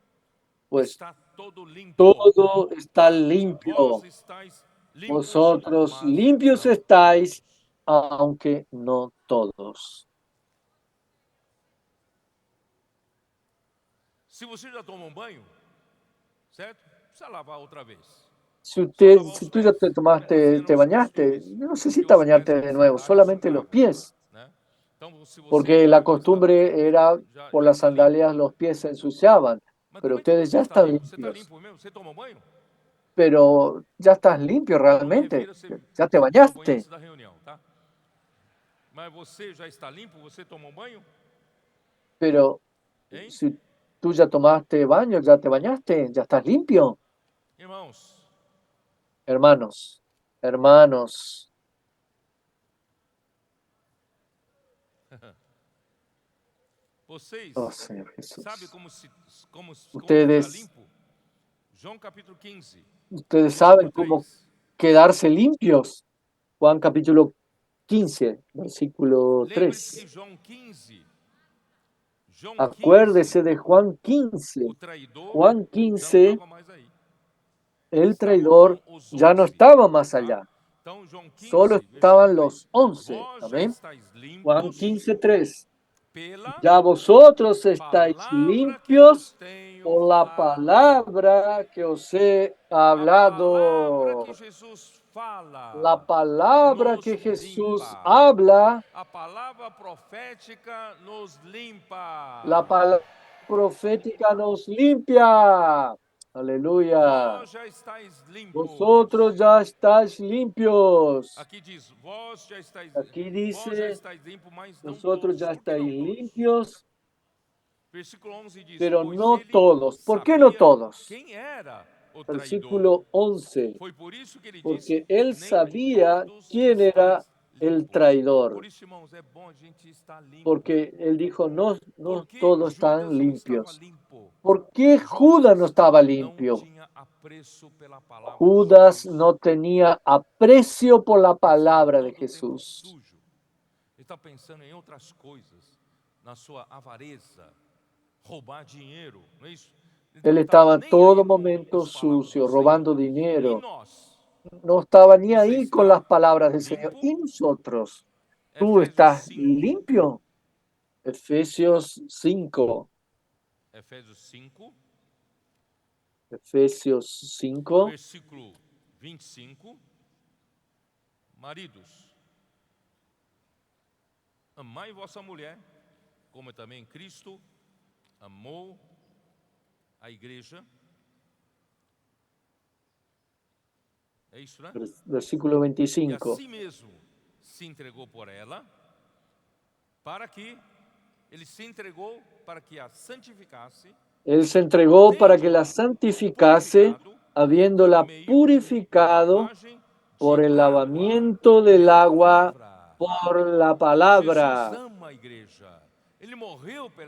pues está todo limpo. todo está Vós limpio. estáis limpos, Vosotros mas limpios não estáis, aunque no todos. Se você já tomou um banho, certo? Precisa lavar outra vez. Si Só lavar os tú ya pés, te tomaste, fazendo te os bañaste, costumes, no porque necesitas os pés bañarte são de nuevo, sandálias solamente los sagradas, pies. né? Então, se você Porque já la está, costumbre era por já las está limpo. sandalias los pies se ensuciaban, Mas pero como é que ustedes você ya está están limpo? Você está limpios. limpo mesmo? Você tomou banho? Pero ya estás limpio Não me realmente, refiro a você ya te tomar banho bañaste. antes da reunião, tá? Mas você já está limpo? Você tomou banho? Pero Hein? si tú ya tomaste baño, ya te bañaste, ya estás limpio. Irmãos, Hermanos, hermanos, vocês oh Señor sabem Jesús, como ficar ustedes, limpo? João capítulo 15, ustedes versículo saben cómo 3. quedarse limpios. Juan capítulo 15, versículo Lembre-se que 3. João 15, Acuérdese de Juan 15. o traidor Juan já não 15, estava mais aí. el Estavam traidor com os ya no 11, estaba más tá? allá. Então, João Solo 15, versículo estaban 3. los 11. Vós já Amén. estáis Juan limpos 15, 3. pela Ya vosotros estáis palavra que vos limpios tenho por la falado. palabra que os he A palavra que hablado. Jesus La fala palabra nos que Jesús limpa. habla, A palavra profética nos limpa. la palabra profética nos limpia. Aleluya. Vós já estáis limpos. Vosotros ya estáis limpios. Aqui diz, Aquí vós já dice, estáis limpo, mas não vosotros todos. ya Por que estáis não todos? limpios, Versículo 11 diz, pero pois no ele todos. ¿Por qué no sabia todos? quem era o traidor. Versículo 11. Foi por isso que ele disse, Porque él nem sabía todos quién era estáis el limpos. Por traidor. isso, irmãos, é bom a gente estar limpo. Porque él dijo, no, Por no que todos están Judas não estava limpios. limpo? ¿Por qué Judas no Judas estaba não limpio? tinha apreço pela palavra de Judas Jesus. no tenía aprecio por la Ele estava palabra de todo o tempo Jesús. sujo. Ele está pensando em outras coisas, na sua avareza, roubar dinheiro, não é isso? Ele Él não estava estaba en nem aí todo com momento as palavras do sucio, Senhor. robando E dinero. nós? No estaba ni Você ahí con las está palabras del Señor. limpo? ¿Y nosotros? ¿Tú Efésios estás 5. limpio? Efesios 5. Efésios 5, Efesios 5. versículo 25. Maridos, amai vossa mulher, como também Cristo amou a igreja. É isso, né? Versículo E 25. assim mesmo se entregou por ela, para que ele se entregou para que a santificasse, Él se entregó para que la tendo-a santificase, purificado habiéndola por meio da purificado lavagem por de el água lavamiento del pela agua, palavra. por la Jesus palabra. ama a igreja.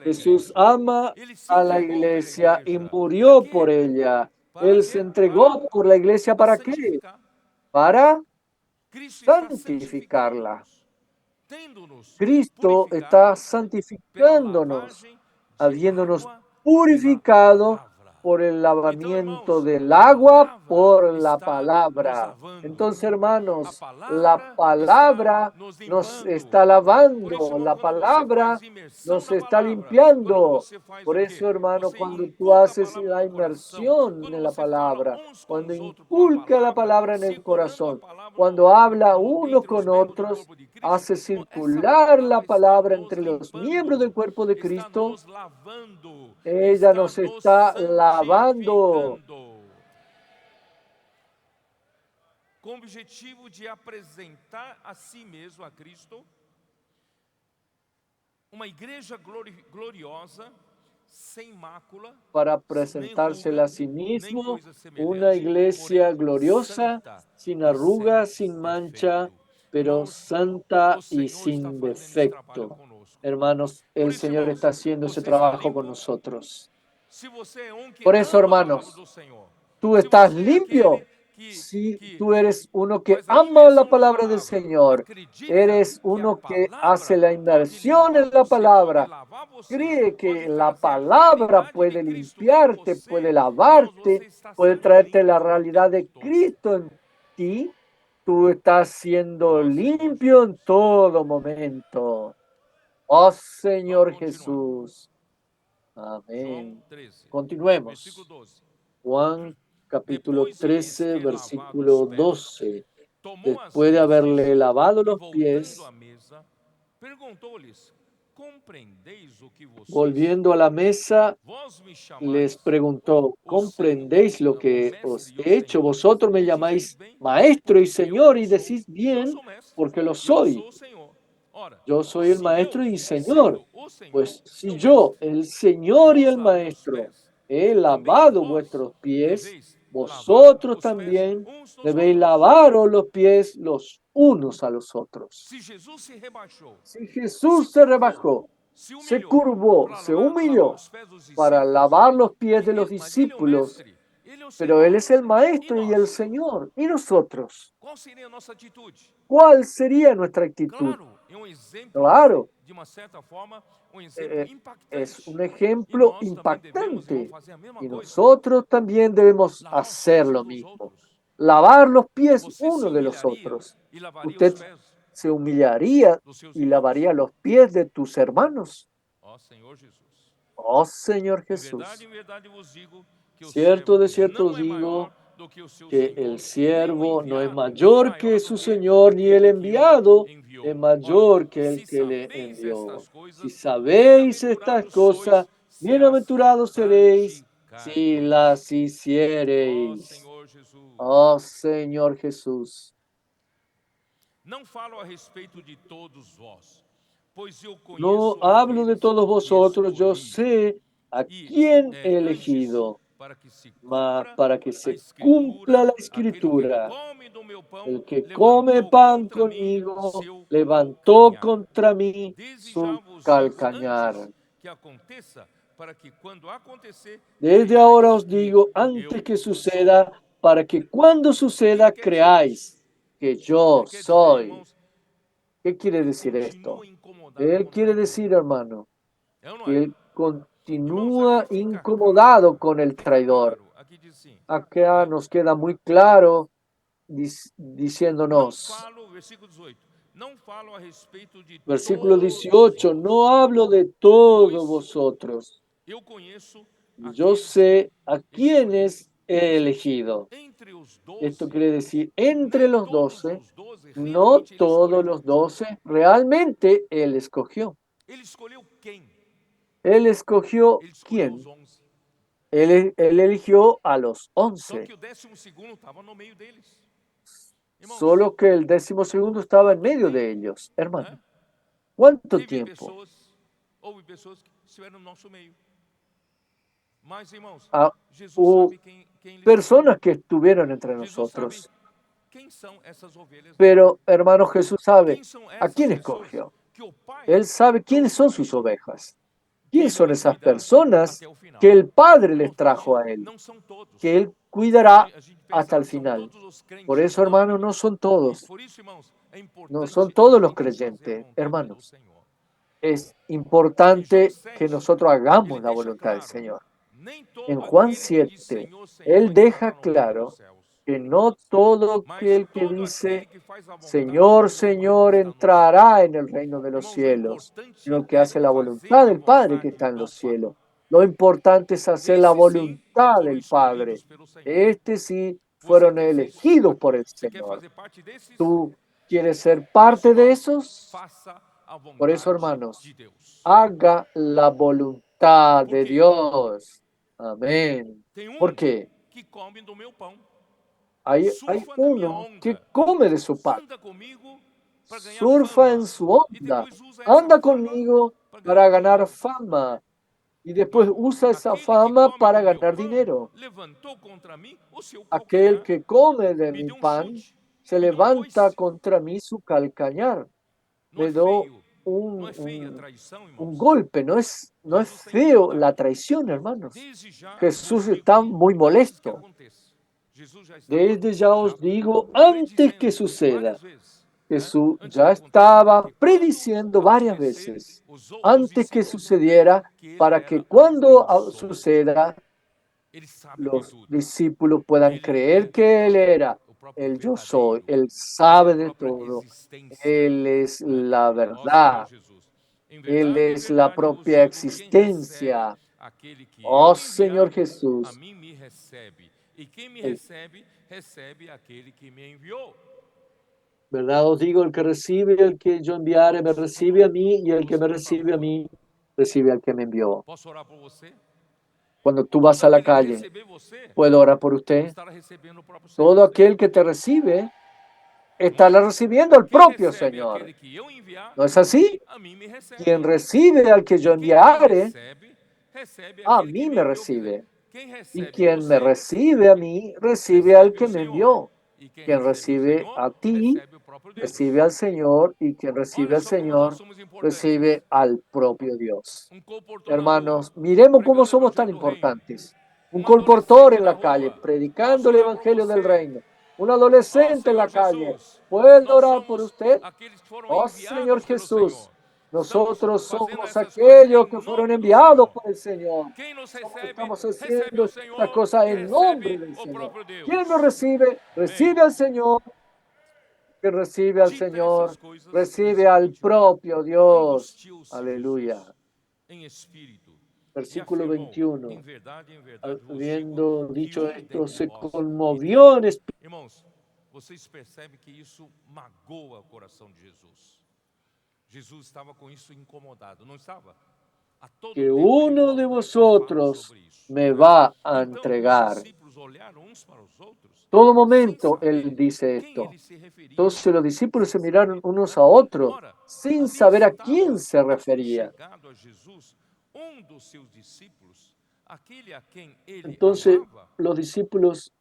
Jesús ama a la iglesia y murió por ella. Él se entregó por la iglesia, ¿para qué? Para santificarla. Cristo está santificándonos, habiéndonos purificado por el lavamiento del agua, por la palabra. Entonces, hermanos, la palabra nos está lavando, la palabra nos está limpiando. Por eso, hermano, cuando tú haces la inmersión en la palabra, cuando inculca la palabra en el corazón, cuando habla uno con otros, hace circular la palabra entre los miembros del cuerpo de Cristo, ella nos está lavando. Com o objetivo de apresentar a si mesmo, a Cristo, uma igreja gloriosa, sem mácula, para presentársela a sí mismo, una iglesia gloriosa, sin arrugas, sin mancha, pero santa y sin defecto. Hermanos, el Señor está haciendo ese trabajo con nosotros. Por eso, hermanos, tú estás limpio. Si tú eres uno que ama la palabra del Señor, eres uno que hace la inmersión en la palabra, cree que la palabra puede limpiarte, puede lavarte, puede traerte la realidad de Cristo en ti, tú estás siendo limpio en todo momento. Oh Señor Jesús. Amén. Continuemos. Juan capítulo 13, versículo 12. Después de haberle lavado los pies, volviendo a la mesa, les preguntó: ¿comprendéis lo que os he hecho? Vosotros me llamáis maestro y señor y decís bien, porque lo soy. Yo soy el maestro y señor. Pues si yo, el señor y el maestro, he lavado vuestros pies, vosotros también debéis lavaros los pies los unos a los otros. Si Jesús se rebajó, se curvó, se humilló para lavar los pies de los discípulos, pero Él es el Maestro y el Señor. ¿Y nosotros? ¿Cuál sería nuestra actitud? Claro, es un ejemplo impactante y nosotros también debemos hacer lo mismo. Lavar los pies uno de los otros. Usted se humillaría y lavaría los pies de tus hermanos. Oh Señor Jesús. Cierto, de cierto os digo que el siervo no es mayor que su Señor, ni el enviado es mayor que el que le envió. Si sabéis estas cosas, bienaventurados seréis si las hiciereis. Oh Señor Jesús. No hablo de todos vosotros, yo sé a quién he elegido, para que se cumpla la escritura. El que come pan conmigo levantó contra mí su calcañar. Desde ahora os digo, antes que suceda, para que cuando suceda creáis que yo soy. ¿Qué quiere decir esto? Él quiere decir, hermano, que él continúa incomodado con el traidor. Acá nos queda muy claro diciéndonos, versículo 18, no hablo de todos vosotros. Yo sé a quiénes he elegido. Esto quiere decir, entre los 12, no todos los 12, realmente Él escogió. Él escogió ¿quién? Él eligió a los 11. Solo que el 12º estaba en medio de ellos, hermano. ¿Cuánto tiempo? Hubo personas que estuvieron entre nosotros. Pero, hermano, Jesús sabe a quién escogió. Él sabe quiénes son sus ovejas. ¿Quiénes son esas personas que el Padre les trajo a Él? Que Él cuidará hasta el final. Por eso, hermanos, no son todos. No son todos los creyentes, hermanos. Es importante que nosotros hagamos la voluntad del Señor. En Juan 7, Él deja claro que no todo aquel que dice, Señor, Señor, entrará en el reino de los cielos, sino que hace la voluntad del Padre que está en los cielos. Lo importante es hacer la voluntad del Padre. Sí fueron elegidos por el Señor. ¿Tú quieres ser parte de esos? Por eso, hermanos, haga la voluntad de Dios. Amén. ¿Por qué? Hay uno que come de su pan, surfa en su onda, anda conmigo para ganar fama y después usa esa fama para ganar dinero. Aquel que come de mi pan se levanta contra mí su calcañar. Me dio un golpe, no es feo la traición, hermanos. Jesús está muy molesto. Desde ya os digo, antes que suceda, Jesús ya estaba prediciendo varias veces, antes que sucediera, para que cuando suceda, los discípulos puedan creer que Él era el yo soy, Él sabe de todo, Él es la verdad, Él es la propia existencia. Oh Señor Jesús, ¿verdad? Os digo, el que recibe al que yo enviare me recibe a mí, y el que me recibe a mí recibe al que me envió. Cuando tú vas a la calle, ¿puedo orar por usted? Todo aquel que te recibe estará recibiendo al propio Señor. ¿No es así? Quien recibe al que yo enviare, a mí me recibe. Y quien me recibe a mí, recibe al que me envió. Quien recibe a ti, recibe al Señor, y quien recibe al Señor, recibe al propio Dios. Hermanos, miremos cómo somos tan importantes. Un colportor en la calle, predicando el Evangelio del Reino. Un adolescente en la calle. ¿Puedo orar por usted? Oh Señor Jesús, nosotros somos aquellos que fueron enviados por el Señor. Estamos haciendo esta cosa en nombre del Señor. ¿Quién nos recibe? Recibe al Señor. Que recibe al Señor, recibe al propio Dios. Aleluya. Versículo 21. Habiendo dicho esto, se conmovió en espíritu. Irmãos, vocês percebem que isso magoa o coração de Jesus. Jesus estava com isso incomodado, não estava? Que uno de vosotros me va a entregar. Todo momento Él dice esto. Entonces los discípulos se miraron unos a otros sin saber a quién se refería. Entonces los discípulos,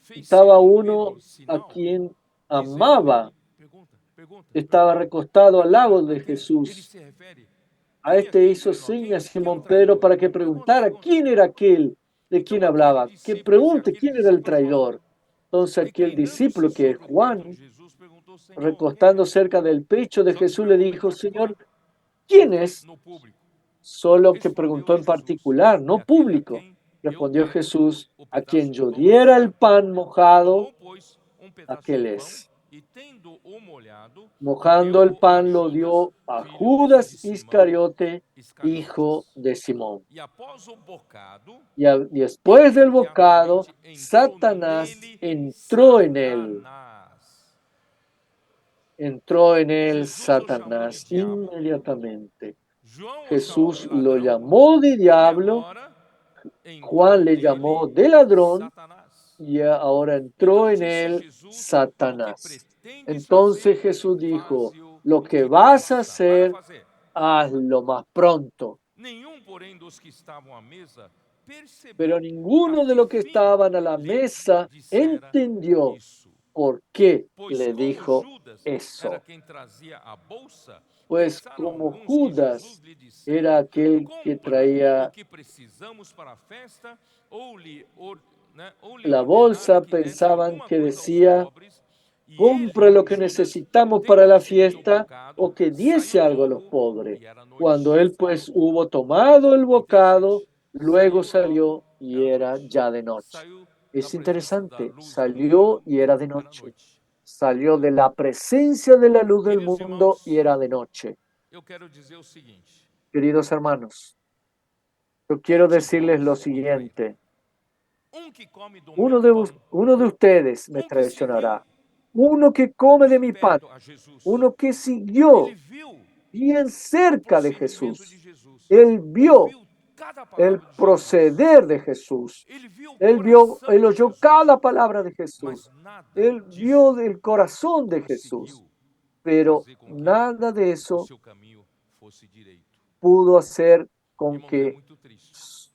estaba uno a quien amaba, estaba recostado al lado de Jesús. A este hizo señas Simón Pedro para que preguntara quién era aquel de quien hablaba, que pregunte quién era el traidor. Entonces aquel discípulo, que es Juan, recostando cerca del pecho de Jesús, le dijo, Señor, ¿quién es? Solo que preguntó en particular, no público. Respondió Jesús, a quien yo diera el pan mojado, aquel es. Mojando el pan lo dio a Judas Iscariote, hijo de Simón. Y después del bocado, Satanás entró en él. Entró en él Satanás inmediatamente. Jesús lo llamó de diablo, Juan le llamó de ladrón, y ahora entró en él Satanás. Entonces Jesús dijo, lo que vas a hacer, hazlo más pronto. Pero ninguno de los que estaban a la mesa entendió por qué Pois le como dijo Judas era eso. quem trazia a bolsa, Pues pensaram como alguns que Jesus Judas lhe era dissera: aquel que compra o traía que precisamos para a festa, ou lhe la ordenara bolsa, que desse pensaban alguma que coisa aos decía, pobres. E compra ele, lo que Judas, necesitamos para tendo la recebido o fiesta bocado, o que diese saiu algo a los logo pobres. e era Cuando noite. él pues hubo tomado el É bocado, interessante. luego Saiu logo, salió y era era noite. ya de noche. Saiu da Es presença da interesante, luz do salió mundo, y era de era noche. noite. Salió de la presencia de la luz del Queridos mundo y irmãos, era de noche. eu quero dizer o seguinte: Queridos hermanos, yo quem quiero de decirles lo vós me trairá? siguiente. Que come do meu pão, Uno de ustedes me que seguiu traicionará. Uno que come de de mi pan. perto a Jesus. Uno que Ele siguió viu bien o cerca de procedimento de Jesús. Jesus. Él vio Ouviu cada el palavra de Jesus. proceder de Jesús. Ele viu o Él coração de oyó Jesus. cada palabra de Mas Jesús. nada Él disso vio el corazón de Jesús. conseguiu Pero fazer com que nada de o eso seu caminho fosse direito. pudo hacer con Irmãos, é que muito triste.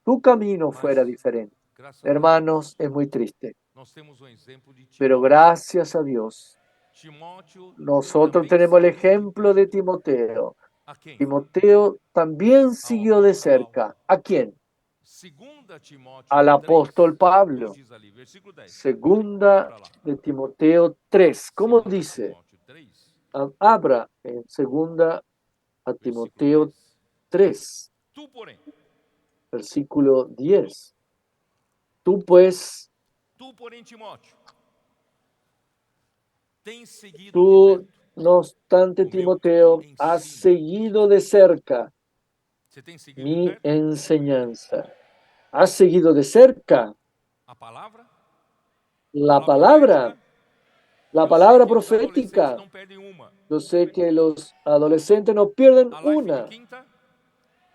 tu camino Mas, fuera diferente. graças a Hermanos, Deus, es muy triste. nós temos um exemplo de Pero Timóteo. gracias a Dios, Timóteo nosotros também tenemos el seguiu de ejemplo de perto. Timoteo. A quem? Timoteo también Ao siguió de apóstolo Paulo. cerca. ¿A quién? Segunda Timóteo Al 3, apóstol nos Pablo. diz ali, versículo 10. Vá Segunda para lá. de Timoteo 3. ¿Cómo Segunda dice? Timóteo 3, Abra en segunda a versículo Timoteo 10. 3, Tu, porém, versículo 10. Pues, Timóteo, tens seguido de tú, perto no obstante, o meu Timoteo, has ensino. seguido de cerca Você tem seguido de mi perto enseñanza. Has seguido de cerca a palavra la palabra, profética? la Eu sei palabra que os adolescentes profética. não perdem uma. Yo sé que los adolescentes no pierden A live de una. quinta,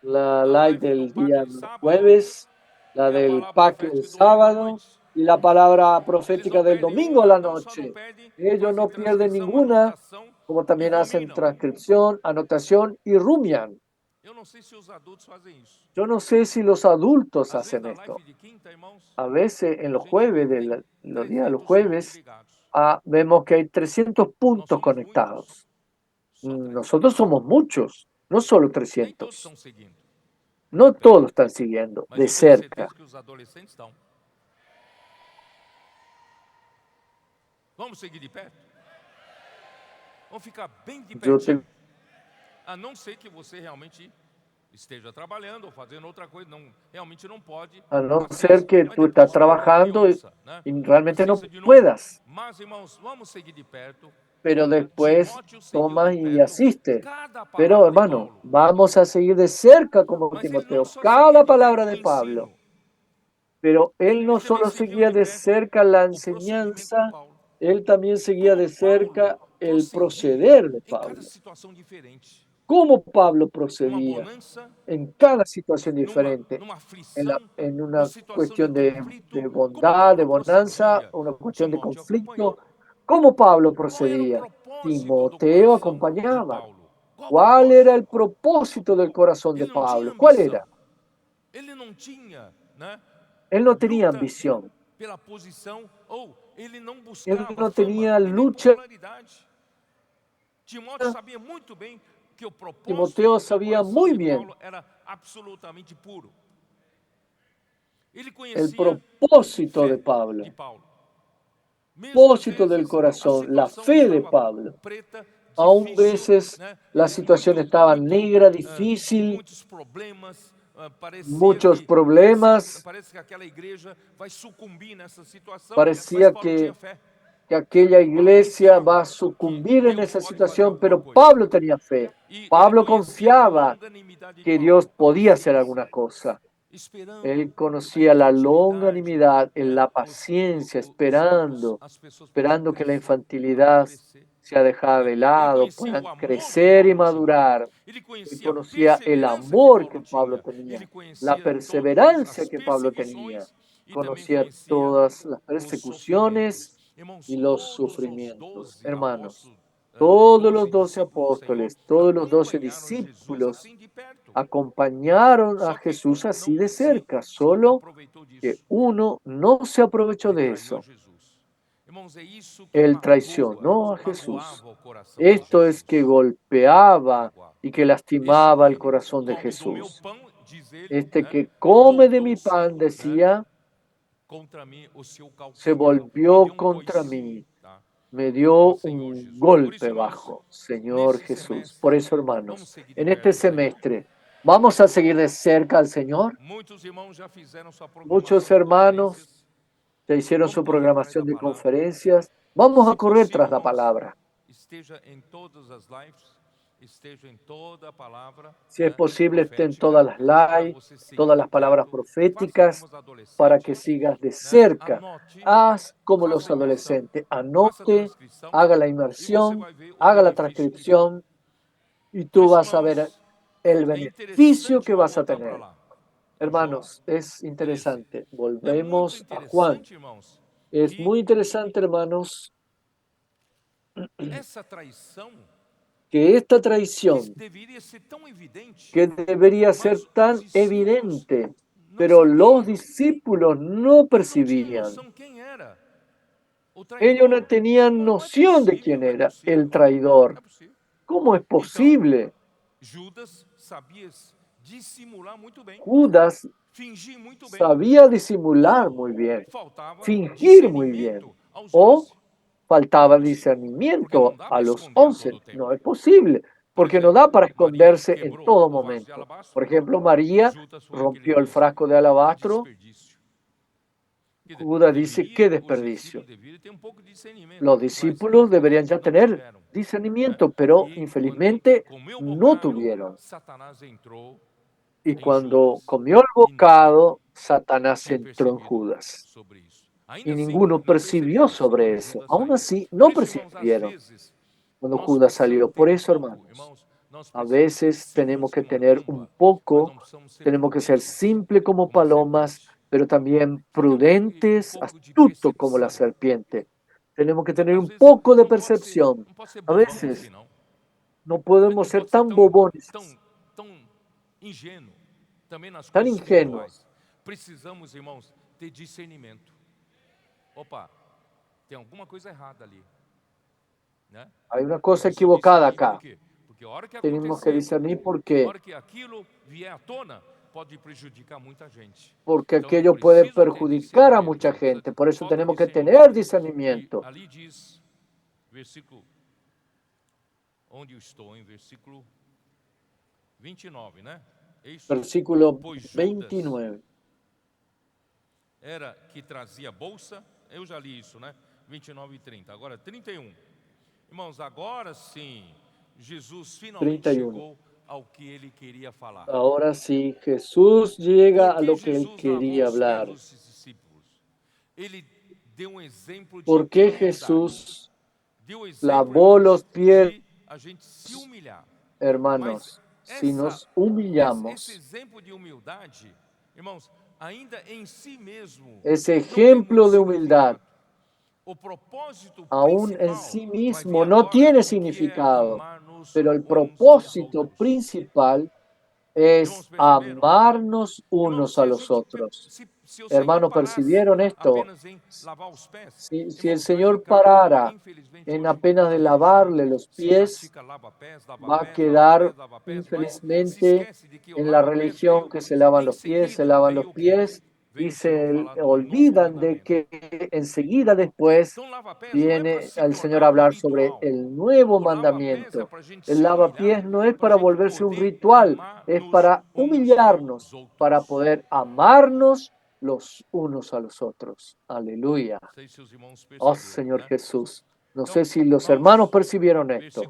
La a live live do del PAC día de sábado jueves, la e a del palavra PAC profética del do domingo à sábado noite. y la palabra Eles não profética del perdem domingo a uma, la não só não noche. perdem, Ellos fazem no pierden transcrição, ninguna, anotação como e también hacen ruminam. transcripción, anotación y rumian. Eu não sei se os adultos fazem isso. Yo no sé si los adultos Às vezes hacen na esto. live de quinta, irmãos, A veces en a los gente vê jueves, que tem los días de los 300 pontos jueves, ligados. vemos que hay 300 Nós puntos somos muitos, conectados. só 300. Nosotros somos muchos, no solo Nem todos 300. estão seguindo de No perto. todos están siguiendo, Mas de eu tenho certeza cerca. que os adolescentes estão. Vamos seguir de perto? Vamos ficar bem de Yo pertinho. te A não ser que você realmente esteja trabalhando ou fazendo outra coisa, não, realmente não pode. A no ser Assista, que mas tú estás depois pega e trabajando ouça, né? y realmente no Assista de novo. puedas, Mas, irmãos, vamos seguir de perto pero como después Timóteo seguiu de tomas y perto asiste. cada Pero palavra de hermano, Paulo. vamos a seguir de cerca como Mas ele não Timoteo, só seguia cada de palabra perto o de Pablo. ensino, Pero él no ele também solo seguiu seguía de de perto cerca la o procedimento de enseñanza, Paulo. él también seguía Como de Paulo cerca el procedia proceder de em cada Pablo. situação diferente. Cómo Pablo Numa procedía bonança, en cada situación diferente, numa aflição, en numa una situação de cuestión conflito, de como bondad, de Paulo bonanza, procedia. una cuestión de Timóteo conflicto. acompanhou. ¿Cómo Pablo Qual era o procedía? propósito do Timoteo coração de acompañaba. Paulo? Qual o ¿Cuál era propósito? el propósito del corazón de Ele não tinha Pablo? ¿Cuál ambição. era? Ele não tinha, né, Él no tenía luta ambición. pela posição, ou ele não Él buscava no fama tenía e nem lucha. popularidade. Timóteo sabia muito bem que o Timoteo propósito do sabía coração muy de bien Paulo era absolutamente puro. Ele el conhecia a propósito de fé Pablo, de Paulo. Mesmo às propósito del vezes a corazón, la situação fe de estava Pablo. preta, Aún difícil, veces né? la situación Muito, estaba muito, negra, difícil, muitos problemas. muchos problemas. Parece que aquela igreja vai sucumbir nessa situação, mas Parecía Paulo tinha fé. que aquella Paulo iglesia va confiava a que sucumbir en Deus esa pode fazer situación, alguma pero coisa. Pablo tenía fe. E ele Pablo conhecia a confiaba longanimidade de que Paulo, Dios a podía hacer alguna paciência, cosa. esperando Él a conocía la infantilidade, longanimidad, en né? la paciencia, esperando, As pessoas possam esperando que la crescer, infantilidad amadurecer. sea dejada de Ele lado, conhecia o puedan amor que crecer y Paulo tinha. madurar. Ele Él conhecia a conocía el perseverança que amor que Paulo Pablo tinha. Ele tenía, la conhecia todas perseverancia as que Pablo tenía, perseguições e também conocía conhecia todas las os sofrimentos. persecuciones Irmãos, y los todos os sufrimientos. 12 Hermanos, apóstolos, todos los 12 12 discípulos do Senhor, apóstoles, todos los 12 acompanharam Jesus discípulos assim de perto. acompañaron a Só que Jesús um así não de se cerca, solo aproveitou que disso. uno no se aprovechó Ele de traiu a eso. Jesus. Él traicionó a Jesús. Esto es que golpeaba y que lastimaba el corazón de Jesús. Este que come de mi pan, decía, se volvió contra mí, me dio un golpe bajo, Señor Jesús. Por eso, hermanos, en este semestre vamos a seguir de cerca al Señor. Muchos hermanos ya hicieron su programación de conferencias. Vamos a correr tras la palabra. Si es posible, esté en todas las lives, todas las palabras proféticas, para que sigas de cerca. Haz como los adolescentes, anote, haga la inmersión, haga la transcripción, y tú vas a ver el beneficio que vas a tener. Hermanos, es interesante. Volvemos a Juan. Es muy interesante, hermanos, que esta traición, que debería ser tan evidente, pero los discípulos no percibían. Ellos no tenían noción de quién era el traidor. ¿Cómo es posible? Judas sabía disimular muy bien, fingir muy bien, o faltaba discernimiento a los 11. No es posible, porque no da para esconderse en todo momento. Por ejemplo, María rompió el frasco de alabastro. Judas dice, qué desperdicio. Los discípulos deberían ya tener discernimiento, pero infelizmente no tuvieron. Y cuando comió el bocado, Satanás entró en Judas. Y ninguno percibió sobre eso. Aún así, no percibieron cuando Judas salió. Por eso, hermanos, a veces tenemos que tener un poco, tenemos que ser simples como palomas, pero también prudentes, astutos como la serpiente. Tenemos que tener un poco de percepción. A veces no podemos ser tan bobones, tan ingenuos. Precisamos, irmãos, ter discernimento. Opa, tem alguma coisa errada ali. Né? Hay una cosa equivocada acá. Tenemos que discernir por qué. Porque aquello puede perjudicar a mucha gente. Por eso tenemos que tener discernimiento. Ali diz, versículo, onde eu estou, em versículo 29, né? Versículo 29. Era que trazia bolsa, eu já li isso, né? 29 e 30. Agora 31. Irmãos, agora sim, Jesus finalmente 31. chegou ao que ele queria falar. Ahora sí, Jesús llega a lo que él quería hablar. ¿Por qué Jesús lavó los pies, hermanos? Si nos humillamos, ese ejemplo de humildad aún en sí mismo no tiene significado, pero el propósito principal es amarnos unos a los otros. Hermanos, ¿percibieron esto? Si el Señor parara en apenas de lavarle los pies, va a quedar infelizmente en la religión que se lavan los pies y se olvidan de que enseguida después viene el Señor a hablar sobre el nuevo mandamiento. El lavapiés no es para volverse un ritual, es para humillarnos, para poder amarnos los unos a los otros. Aleluya. Oh Señor Jesús. No sé si los hermanos percibieron esto.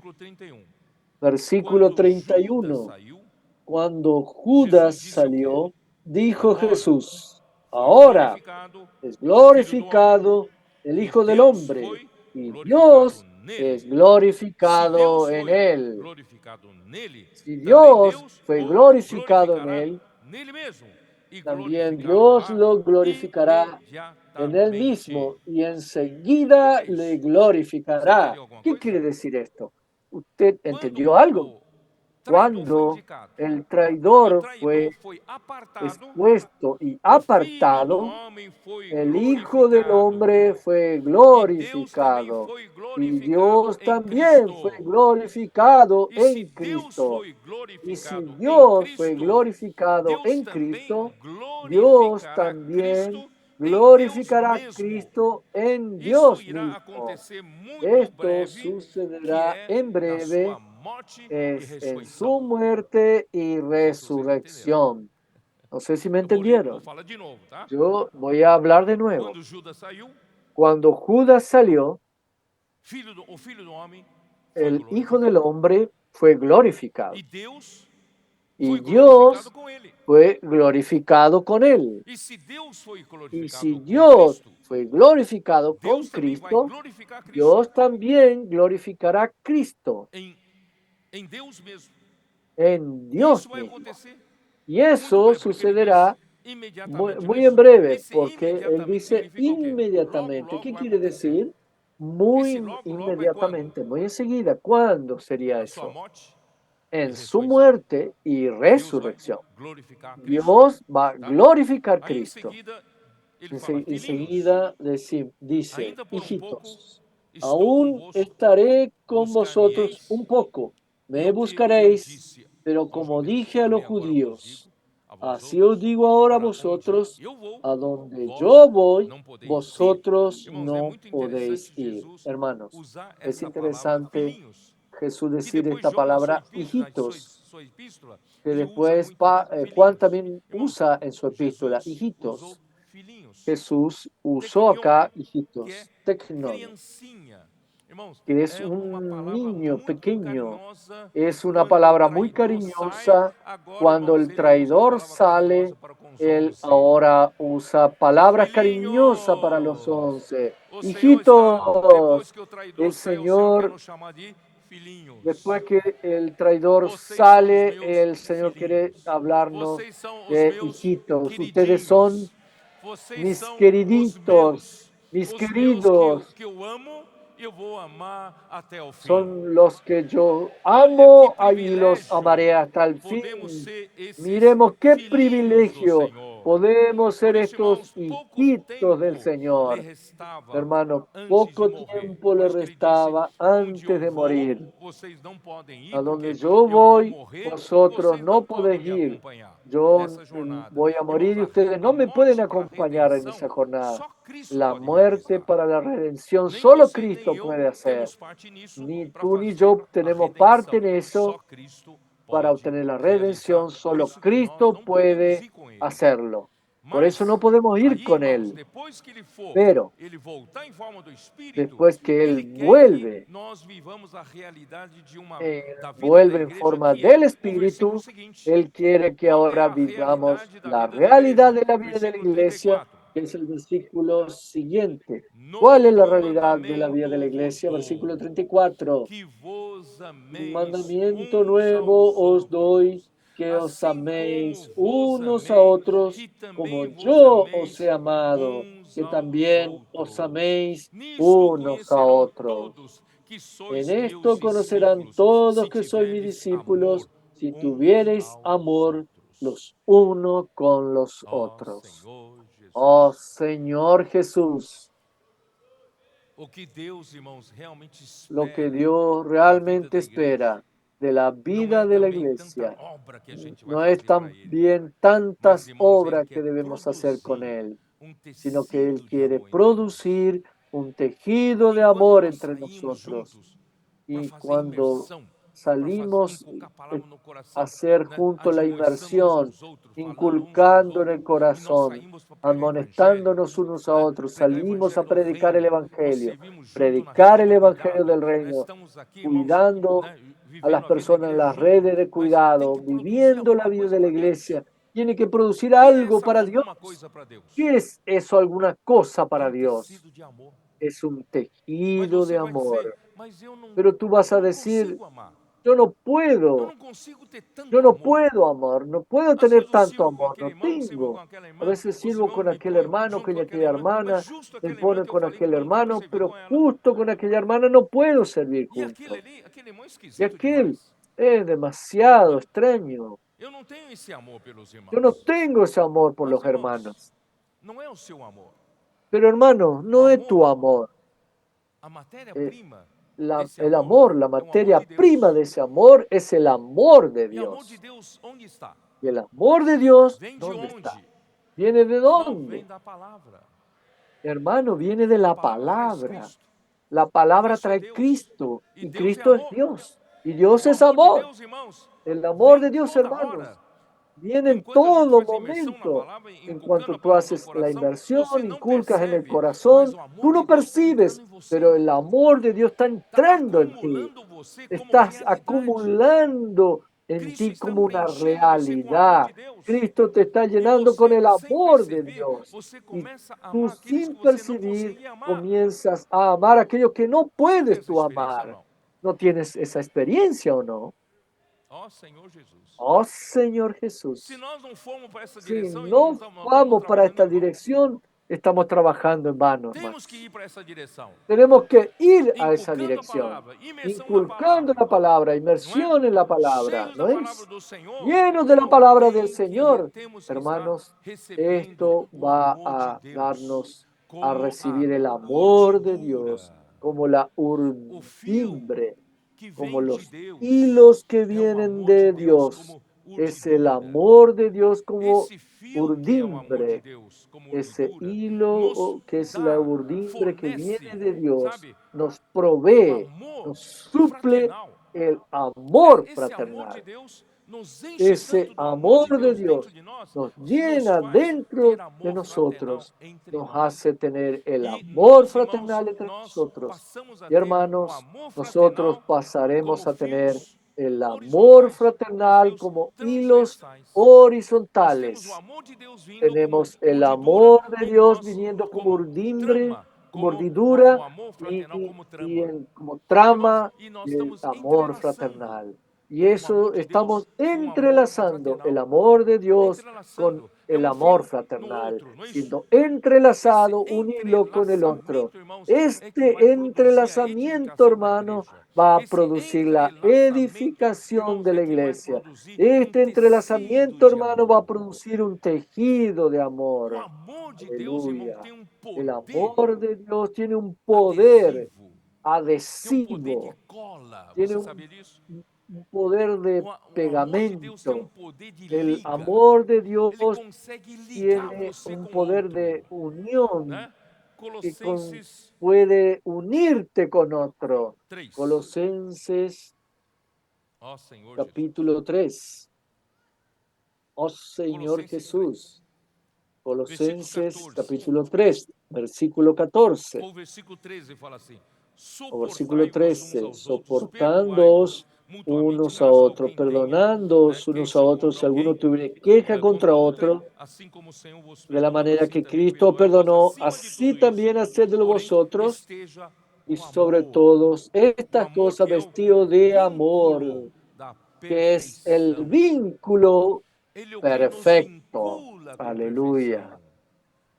Versículo 31. Cuando Judas salió, dijo Jesús, ahora es glorificado el Hijo del Hombre y Dios es glorificado en él. Si Dios fue glorificado en él, también Dios lo glorificará en él mismo y enseguida le glorificará. ¿Qué quiere decir esto? ¿Usted entendió algo? cuando el traidor fue expuesto y apartado, el Hijo del Hombre fue glorificado y Dios también fue glorificado en Cristo. Y si Dios fue glorificado en Cristo, Dios también glorificará a Cristo en Dios mismo. Esto sucederá en breve, es en su muerte y resurrección. No sé si me entendieron. Yo voy a hablar de nuevo. Cuando Judas salió, el Hijo del Hombre fue glorificado y Dios fue glorificado con él. Y si Dios fue glorificado con Cristo, Dios también glorificará a Cristo en Dios mismo. Y eso sucederá muy en breve, porque él dice inmediatamente. ¿Qué quiere decir? Muy inmediatamente, muy enseguida. ¿Cuándo sería eso? En su muerte y resurrección. Dios va a glorificar a Cristo. Enseguida dice, hijitos, aún estaré con vosotros un poco, me buscaréis, pero como dije a los judíos, así os digo ahora a vosotros, a donde yo voy, vosotros no podéis ir. Hermanos, es interesante Jesús decir esta palabra hijitos, que después Juan también usa en su epístola, hijitos. Jesús usó acá hijitos, tecnon, que es un niño pequeño. Es una palabra muy cariñosa. Cuando el traidor sale, él ahora usa palabras cariñosas para los 11. Hijitos, el Señor, después que el traidor sale, el Señor quiere hablarnos de hijitos. Ustedes son mis queriditos, mis queridos, son los que yo amo y los amaré hasta el fin. Miremos qué privilegio podemos ser estos hijitos del Señor. Hermano, poco tiempo le restaba antes de morir. A donde yo voy, vosotros no podéis ir. Yo voy a morir y ustedes no me pueden acompañar en esa jornada. La muerte para la redención solo Cristo puede hacer. Ni tú ni yo tenemos parte en eso. Para obtener la redención solo Cristo puede hacerlo. Por eso no podemos ir con Él. Pero después que Él vuelve, vuelve en forma del Espíritu, Él quiere que ahora vivamos la realidad de la vida de la iglesia, que es el versículo siguiente. ¿Cuál es la realidad de la vida de la iglesia? Versículo 34. Un mandamiento nuevo os doy, que os améis unos a otros como yo os he amado, que también os améis unos a otros. En esto conocerán todos que sois mis discípulos, si tuviereis amor los unos con los otros. Oh Señor Jesús, lo que Dios realmente espera de la vida de la iglesia no es también tantas obras que debemos hacer con Él, sino que Él quiere producir un tejido de amor entre nosotros. Y cuando salimos a hacer junto la inmersión, inculcando en el corazón, amonestándonos unos a otros, salimos a predicar el Evangelio del reino, cuidando a las personas en las redes de cuidado, viviendo la vida de la iglesia. Tiene que producir algo para Dios. ¿Qué es eso? Alguna cosa para Dios. Es un tejido de amor. Pero tú vas a decir, yo no puedo amar, no puedo tener tanto amor, no tengo. A veces sirvo con aquel hermano, con aquella hermana, me pone con aquel hermano, pero justo con aquella hermana no puedo servir junto. Y aquel Es demasiado extraño. Eu não tenho esse amor pelos Yo no irmãos. tengo ese amor por Mas, los irmãos, hermanos. não é o seu amor. Pero hermano, O no es tu amor, amor. a Eh, matéria-prima desse el amor amor, la é o amor materia de prima Deus. de ese amor es el amor de E o amor de Dios. Deus onde está? Y el amor de Dios, Vem de ¿dónde está? onde? ¿Viene de Irmão, vem dónde? da palavra. Hermano, viene de A la palavra traz palabra. Cristo. La palabra Cristo é trae Deus. Cristo E y Deus é Cristo es amor. Dios. Y Dios O es amor de amor. Deus, irmãos, El amor vem de Dios, toda hora. hermanos, viene en Enquanto a gente todo faz imersão na momento. palavra, En inculcando cuanto a tú palavra no haces la coração, você inversión, não inculcas en el percebe, mas corazón, o amor tú de no Deus está percibes, entrando em você. pero el amor de Dios está Está entrando en ti. acumulando você como Estás realidade. acumulando en Cristo ti está como una preenchendo você com o amor realidad. de Deus. Cristo te está E llenando con você, el sem amor de perceber, Dios. você Y começa a tú amar aqueles sin que você não percibir conseguia amar. comienzas a amar a aquellos que no Você tem puedes essa tú experiência, amar. não? ¿No tienes esa experiencia o no? Ó Senhor Jesus. Oh Señor Se Jesús. nós não formos para essa Si direção, irmão, no nós estamos vamos para trabalhando esta em vão. dirección, estamos trabajando en vano, Temos que hermanos. ir para essa direção. Tenemos que ir a esa Inculcando a dirección, palavra, imersão na inculcando palavra, la palabra, não é? inmersión en la palabra, Cheios da ¿no palavra es? do Senhor, Llenos de la irmão, palabra del Señor, temos que estar hermanos, recebendo esto o va amor de a Deus darnos a como a recibir el amor de Dios urdidura. como la O fio urdimbre, que como vem de los Deus hilos que é o vienen amor de de Deus Dios. como Es el urdidura. amor de Dios como Esse fio que é o amor de urdimbre, Deus como ese urdidura nos hilo que es la dá, urdimbre que viene fornece, de Dios, sabe, nos o provee, amor nos suple fraternal. el amor Esse amor de fraternal. Deus nos enche Ese tanto do amor de amor de Deus dentro Dios de nós nos que nos llena faz ter dentro de amor fraternal nosotros, entre nos nós. hace tener el E amor nós, irmãos, fraternal entre nós nosotros. passamos a Y ter o hermanos, amor nosotros fraternal como pasaremos a tener fios el amor horizontais, como fraternal fios como hilos transversais. Nós temos o horizontales. amor de Deus vindo como Tenemos el urdidura amor de em Dios nós, viniendo como como urdimbre, trama, como como o urdidura amor y, fraternal como y trama. como Irmãos, trama e nós el estamos amor entrelaçando fraternal. Y o amor eso de Deus estamos com o amor entrelazando el fraternal. amor de Dios con Entrelaçando. É el um amor fio no fraternal, outro, não é isso? siendo Esse entrelazado un hilo con el otro. entrelaçamento, irmãos, é que vai Este produzir a entrelazamiento, edificação da hermano, igreja. va a Esse producir la entrelaçamento, edificación irmãos, de é la que vai iglesia. produzir um Este tecido entrelazamiento, de hermano, va a amor. producir un tejido de O amor. amor de Deus, irmão, Aleluya. tem um El poder amor de Dios tiene un poder adesivo, tem um poder de adhesivo, cola. tiene Você sabia disso? un poder de O amor de Deus tem um pegamento. poder de El liga. amor de Dios Ele consegue ligar tiene você un com poder outro, de unión né? que Colossenses puede unirte con otro. 3. Colosenses Ó Senhor Jesus. capítulo 3. Oh Señor Colossenses 3. Jesús. Versículo Colosenses 14. capítulo 3, versículo 14. O versículo 13 fala assim: O versículo suportai-vos uns 13. aos outros, perdoai-vos Soportándoos mutuamente, unos a caso otros, alguém tenha perdonándoos unos a queixa otros contra si alguno alguém, tuviera queja contra contra outrem, otro, assim como o Senhor vos de la perdoou, manera assim que também Cristo perdoai-vos. perdonó, Acima de así tudo isso, también hacedlo porém, vosotros, esteja y o sobre amor. todos O estas amor cosas que é o vestido de vínculo amor, da que es el perfeição. vínculo Ele é o que nos perfecto. vincula com perfeição. Aleluya.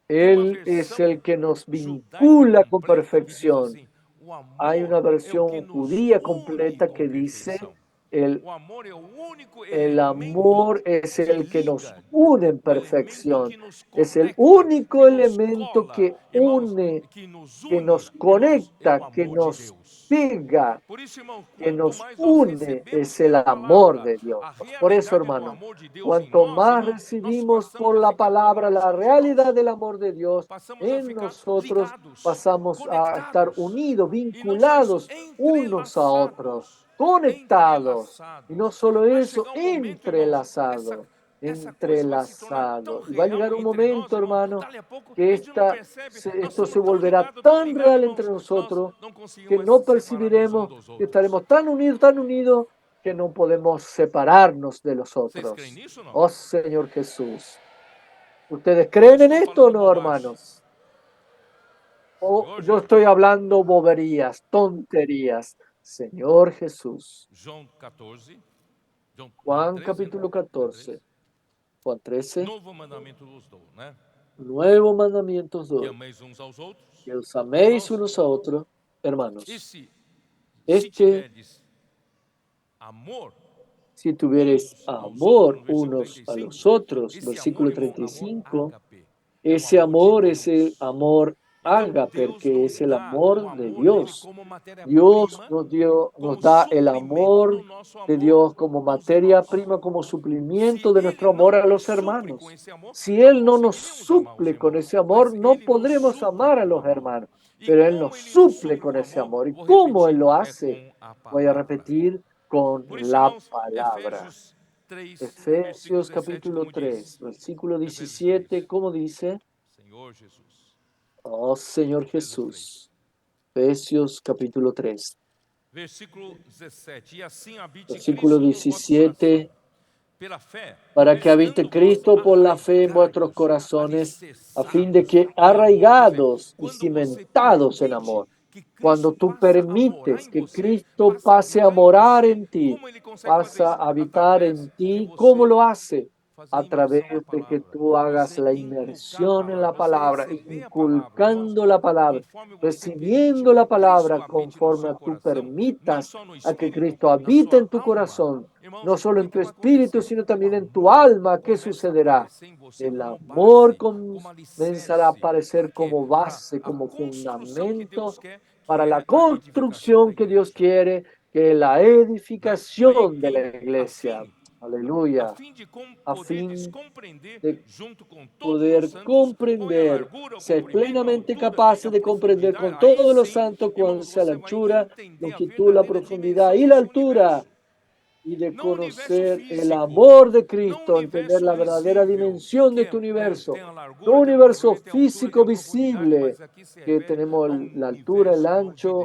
Tem uma Él es versão el que nos judaica vincula con completa que diz perfección. assim: o Hay amor una é o que versión nos judía une completa com que dice, perfeição. el, O amor é o único el elemento amor es que el que nos liga, une en o elemento perfección. que nos Es el conecta, único que nos elemento cola, que irmãos, une, que nos que une, nos irmãos, é o conecta, que amor de nos Deus. pega, Por isso, irmão, que quanto nos mais nós une, recebemos es el pela amor palavra de Dios. a Por eso, realidade do hermano, amor de Deus em cuanto nós, más irmão, nós recibimos passamos por a la ficar palabra colados la com os realidad irmãos, del amor de Dios, passamos a en ficar nosotros ligados, pasamos a estar conectados. unidos, E não só isso, vinculados unos a otros, entrelaçados. conectados. Y no Entrelaçados. solo Vai eso, chegar um momento, irmãos, entrelazado, essa coisa vai se tornar tão entrelazado. Y va a llegar real un entre nós, momento, irmão, hermano, dali a pouco que a gente não percebe, nós esto estamos se tão volverá ligados, tan real entre irmãos, nós nosotros não que conseguimos mais no separar mais um percibiremos, dos que outros. estaremos tan unidos que no podemos separarnos de los Vocês creem otros. nisso ou não? Oh Señor Jesús. ¿Ustedes Ou eu creen en estou esto o falando no, bobagem? hermanos? O Senhor yo estoy Jesus. hablando boberías, tonterías. Señor Jesús. João 14, João Juan 13, né? capítulo João 14, 13. Juan 13. Novo mandamento vos dou, né? Nuevo mandamiento os Que doy, ameis uns aos outros. que os améis Irmãos, unos a otros, hermanos. se Este, tiverdes amor si tuviereis amor unos a los otros, versículo 35, ese amor es el amor ágape, que es el amor de Dios. Dios nos da el amor de Dios como materia prima, como suplimiento de nuestro amor a los hermanos. Si Él no nos suple con ese amor, no podremos amar a los hermanos, pero Él nos suple con ese amor. ¿Y cómo Él lo hace? Voy a repetir con la palabra. Efesios capítulo 3, versículo 17, ¿cómo dice? Oh Señor Jesús. Efesios capítulo 3. Versículo 17. Para que habite Cristo por la fe en vuestros corazones, a fin de que arraigados y cimentados en amor, cuando tú permites que Cristo pase a morar en ti, pasa a habitar en ti, ¿cómo lo hace? A través de que tú hagas la inmersión en la palabra, inculcando la palabra, recibiendo la palabra conforme tú permitas a que Cristo habite en tu corazón, no solo en tu espíritu, sino también en tu alma. ¿Qué sucederá? El amor comenzará a aparecer como base, como fundamento para la construcción que Dios quiere, que es la edificación de la iglesia. Aleluya. A fin de poder comprender, ser plenamente capaces de comprender con todos los santos cuál sea la anchura, longitud, la profundidad y la altura, y de conocer el amor de Cristo, entender la verdadera dimensión de tu universo, no un universo físico visible, que tenemos la altura, el ancho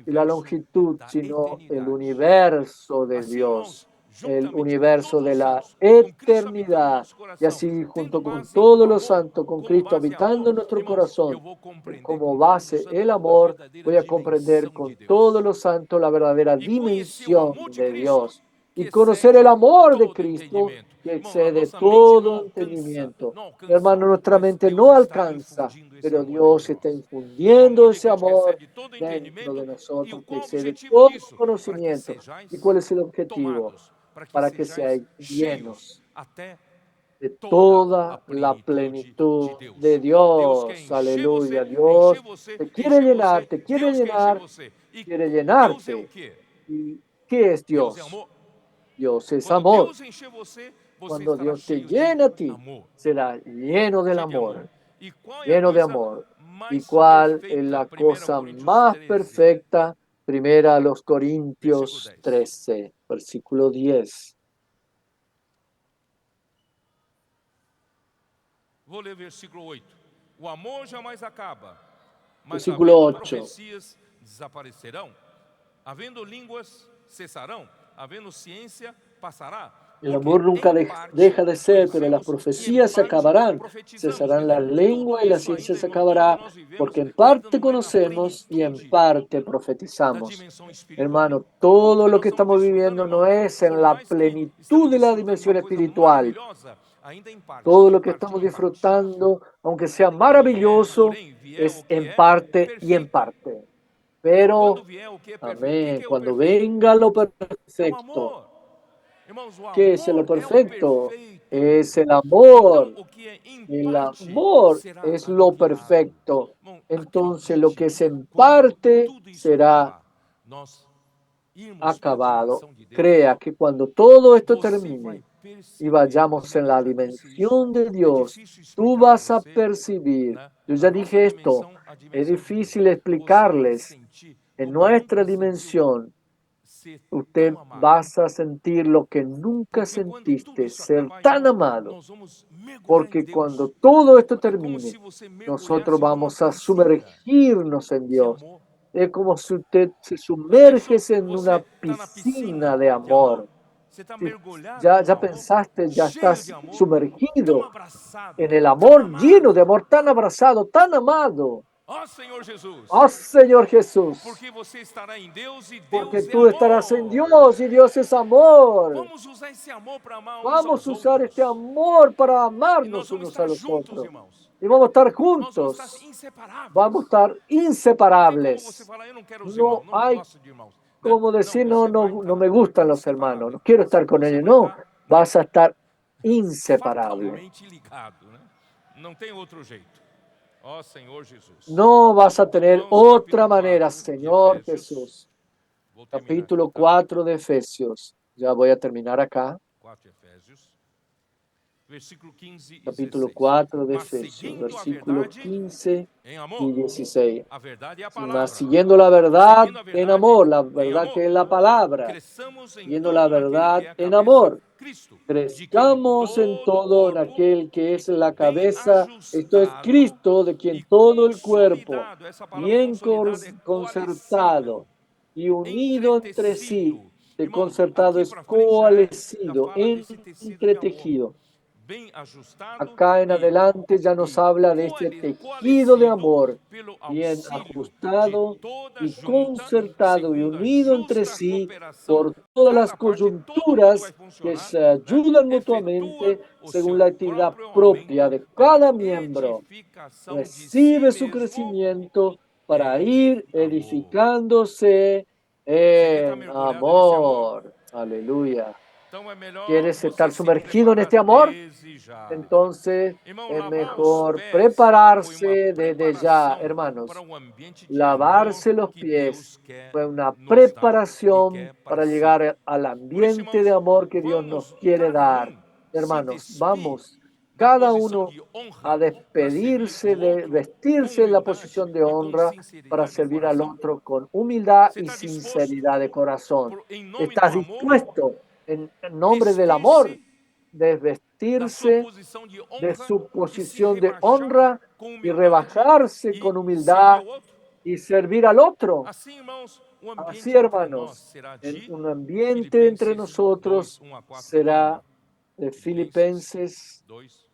y la longitud, sino el universo de Dios, el universo de la eternidad. Y así, junto con todos los santos, con Cristo habitando en nuestro corazón, como base el amor, voy a comprender con todos los santos la verdadera dimensión de Dios y conocer el amor de Cristo que excede todo entendimiento. Hermano, nuestra mente no alcanza, pero Dios está infundiendo ese amor dentro de nosotros que excede todo conocimiento. ¿Y cuál es el objetivo? Para que seáis llenos de toda la plenitud de Dios. Aleluya. Dios te quiere llenar, te quiere llenar, quiere llenarte. ¿Y qué es Dios? Dios es amor. Cuando Dios te llena a ti, será lleno del amor, lleno de amor. ¿Y cuál es la cosa más perfecta? Primera a los Corintios 13, versículo 10. Vou ler versículo 8. O amor jamais acaba, mas versículo havendo 8. profecias desaparecerão, havendo línguas cessarão, havendo ciência passará. El amor nunca deja de ser, pero las profecías se acabarán. Cesarán la lengua y la ciencia se acabará, porque en parte conocemos y en parte profetizamos. Hermano, todo lo que estamos viviendo no es en la plenitud de la dimensión espiritual. Todo lo que estamos disfrutando, aunque sea maravilloso, es en parte y en parte. Pero, amén, cuando venga lo perfecto, ¿qué es lo perfecto? Es el amor. El amor es lo perfecto. Entonces lo que es en parte será acabado. Crea que cuando todo esto termine y vayamos en la dimensión de Dios, tú vas a percibir. Yo ya dije esto, es difícil explicarles. En nuestra dimensión, usted vas a sentir lo que nunca sentiste, ser tan amado, porque cuando todo esto termine, nosotros vamos a sumergirnos en Dios. Es como si usted se sumerge en una piscina de amor. Ya pensaste, ya estás sumergido en el amor, lleno de amor, tan abrazado, tan amado. Oh Señor Jesús, porque tú estarás en Dios y Dios es amor. Vamos a usar este amor para amarnos unos a los otros. Y vamos a estar juntos. Vamos a estar inseparables. No hay como decir, no me gustan los hermanos, no quiero estar con ellos. No, vas a estar inseparable. Fatalmente ligado, né? Não tem outro jeito. Ó Senhor Jesus. No vas a tener Irmãos, otra capítulo manera, 4 de Señor Efésios. Jesús. Vou terminar Capítulo aqui, tá? 4 de Efesios. Ya voy a terminar acá. 4 de Efésios. Versículo 15 e Capítulo 16. 4 de Mas Efesios, seguindo a versículos verdade 15 em y amor. 16. A verdade é a Mas palavra. siguiendo la E verdad seguindo a en verdade amor, la em verdad amor, que es la palabra, cresçamos em siguiendo la tudo naquele que verdad é a en cabeça, amor, Cristo, de quem crezcamos en todo o todo en corpo, aquel que es la bem cabeza, esto es ajustado Cristo, de e quien todo el cuerpo, consolidado, essa palavra bien consolidado é coalescido, concertado y unido entre sí, entretecido. de Irmão, concertado aqui es para frente já coalescido, fala desse tecido de amor, entretejido. bem ajustado Acá en adelante ya nos e habla de este tejido de coalescido amor, pelo bien auxílio de ajustado toda y junta, concertado y segundo a unido entre justa sí cooperação, por todas las cada parte, todo mundo vai coyunturas que funcionar, se né? ayudan Efetua mutuamente o según seu la actividad próprio propia aumento de para cada miembro. edificação de si Recibe su mesmo crecimiento para em ir amor. edificándose Você quer estar en mergulhado nesse amor? amor. Aleluya. Então é melhor ¿Quieres você estar se sumergido en preparar este amor? desde já. Entonces Irmão, es lavar os mejor pés foi uma prepararse desde ya, preparação para hermanos. um ambiente de amor Lavarse los que pies Deus quer fue una nos dar e preparación quer para para si. llegar al Por isso, ambiente de irmãos, amor que Dios nos vamos quiere cada dar. se Hermanos, despir vamos da cada posição uno de a honra para servir despedirse, o de outro com vestirse en la humildade posición de e com honra para sinceridade de servir al coração. otro con humildad Você y está disposto, sinceridad de corazón. em nome do ¿Estás amor, dispuesto en nombre del amor, vestir-se da sua desvestirse posição de de honra su e se posición de rebaixar honra com y humildade rebajarse e con servir humildad ao outro? y servir al otro? Assim, irmãos, o Así, ambiente entre nós hermanos, será en de un ambiente entre Filipenses 2, nosotros 1 a 4, por será favor. de Filipenses Filipenses 2,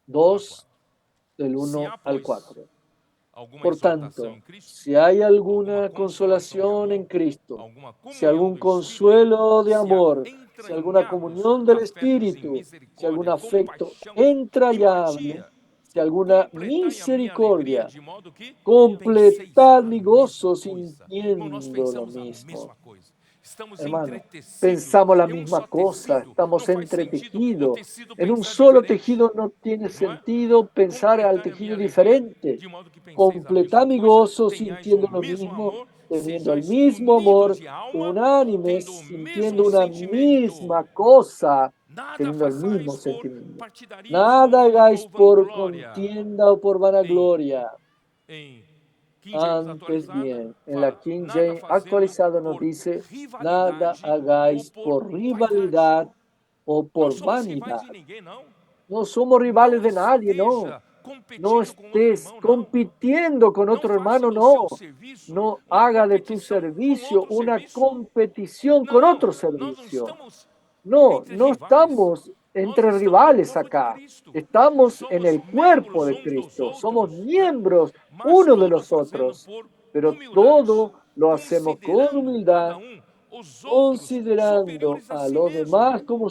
1 a 2, 4. del Se 1 há, al pois, 4. alguma Por exortação em tanto, Cristo, si hay alguma alguna consolação de consolación amor, en Cristo, alguma si comunhão algún do Espírito, consuelo de se há amor, si alguna entranhados comunión del afetos em Espíritu, si algún misericórdia, afecto compaixão, entrañable, empatia, si alguna completai a minha alegria misericordia, de modo que penseis completar a mi gozo mesma coisa. Irmão, nós sintiendo lo pensamos a mismo. mesma coisa. Estamos Hermano, entretecidos pensamos la em um misma só cosa, tecido. Não estamos faz sentido o entretejidos. tecido En un pensar solo diferente, tejido no tiene não é? sentido pensar al Completai a minha tejido alegria diferente. de modo que penseis a Completar mesma mi coisa, gozo tenhais o sintiendo lo mesmo mismo, amor, teniendo el sejais mismo unidos amor, de alma, unánimes, tendo o sintiendo mesmo una sentimento. misma cosa, Nada teniendo el mismo façais por sentimiento. partidarismo Nada hagáis ou por vanglória. contienda o por Em, vanagloria. em King James Antes atualizada, bien, en la fala, King nada James fazemos actualizado nos por dice, nada rivalidade ou hagáis por por vaidade. rivalidad o Não por somos rivais de vanidad. ninguém, não. No somos rivales Não de nadie, no. esteja No competindo com outro estés irmão, não. compitiendo con Não otro faça hermano, do seu no. serviço No uma haga de tu competição com servicio outro una serviço. competición con Não, otro nós não servicio. estamos No, entre no rivais. estamos Nós entre estamos no rivales corpo de acá. Cristo. Estamos en Somos el cuerpo membros de uns dos Cristo. Somos outros, né? miembros Mas uno de tudo los fazendo otros. por Pero humildade, todo lo hacemos con considerando cada humildad, os outros considerando superiores a a si los mesmo. demás como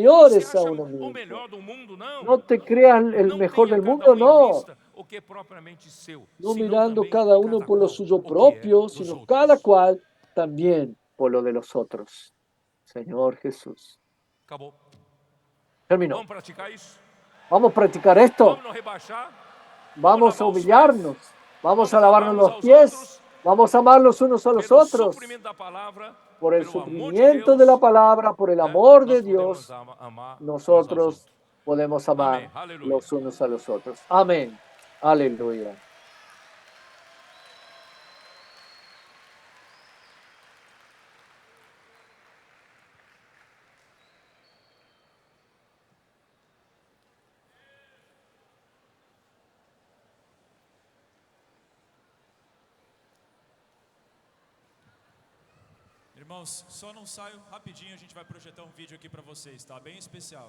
Não se superiores a acha uno o mismo. melhor do mundo, não. No te creas el Não mejor tenha del cada mundo, um em no. vista o que é propriamente seu, No senão mirando também cada uno cada por lo qual suyo o que é propio, dos sino cada outros. cual también por lo de los otros. Señor Jesús. Acabou. Terminó. Vamos praticar isso? Vamos a practicar esto. Vamos nos rebaixar? Vamos a lavar os pés? humillarnos. Vamos a Vamos amar lavarnos uns los aos pies. outros? Vamos a amar los unos a los Pelo otros. suprimento da palavra, Por el pelo amor de sufrimiento de la Deus, palabra, por el né? amor Nós de podemos Dios, amar uns aos nosotros outros. podemos Amém. amar Aleluia. los unos a los otros. Amén. Aleluya. Irmãos, só não saio rapidinho, a gente vai projetar um vídeo aqui para vocês, tá? Bem especial.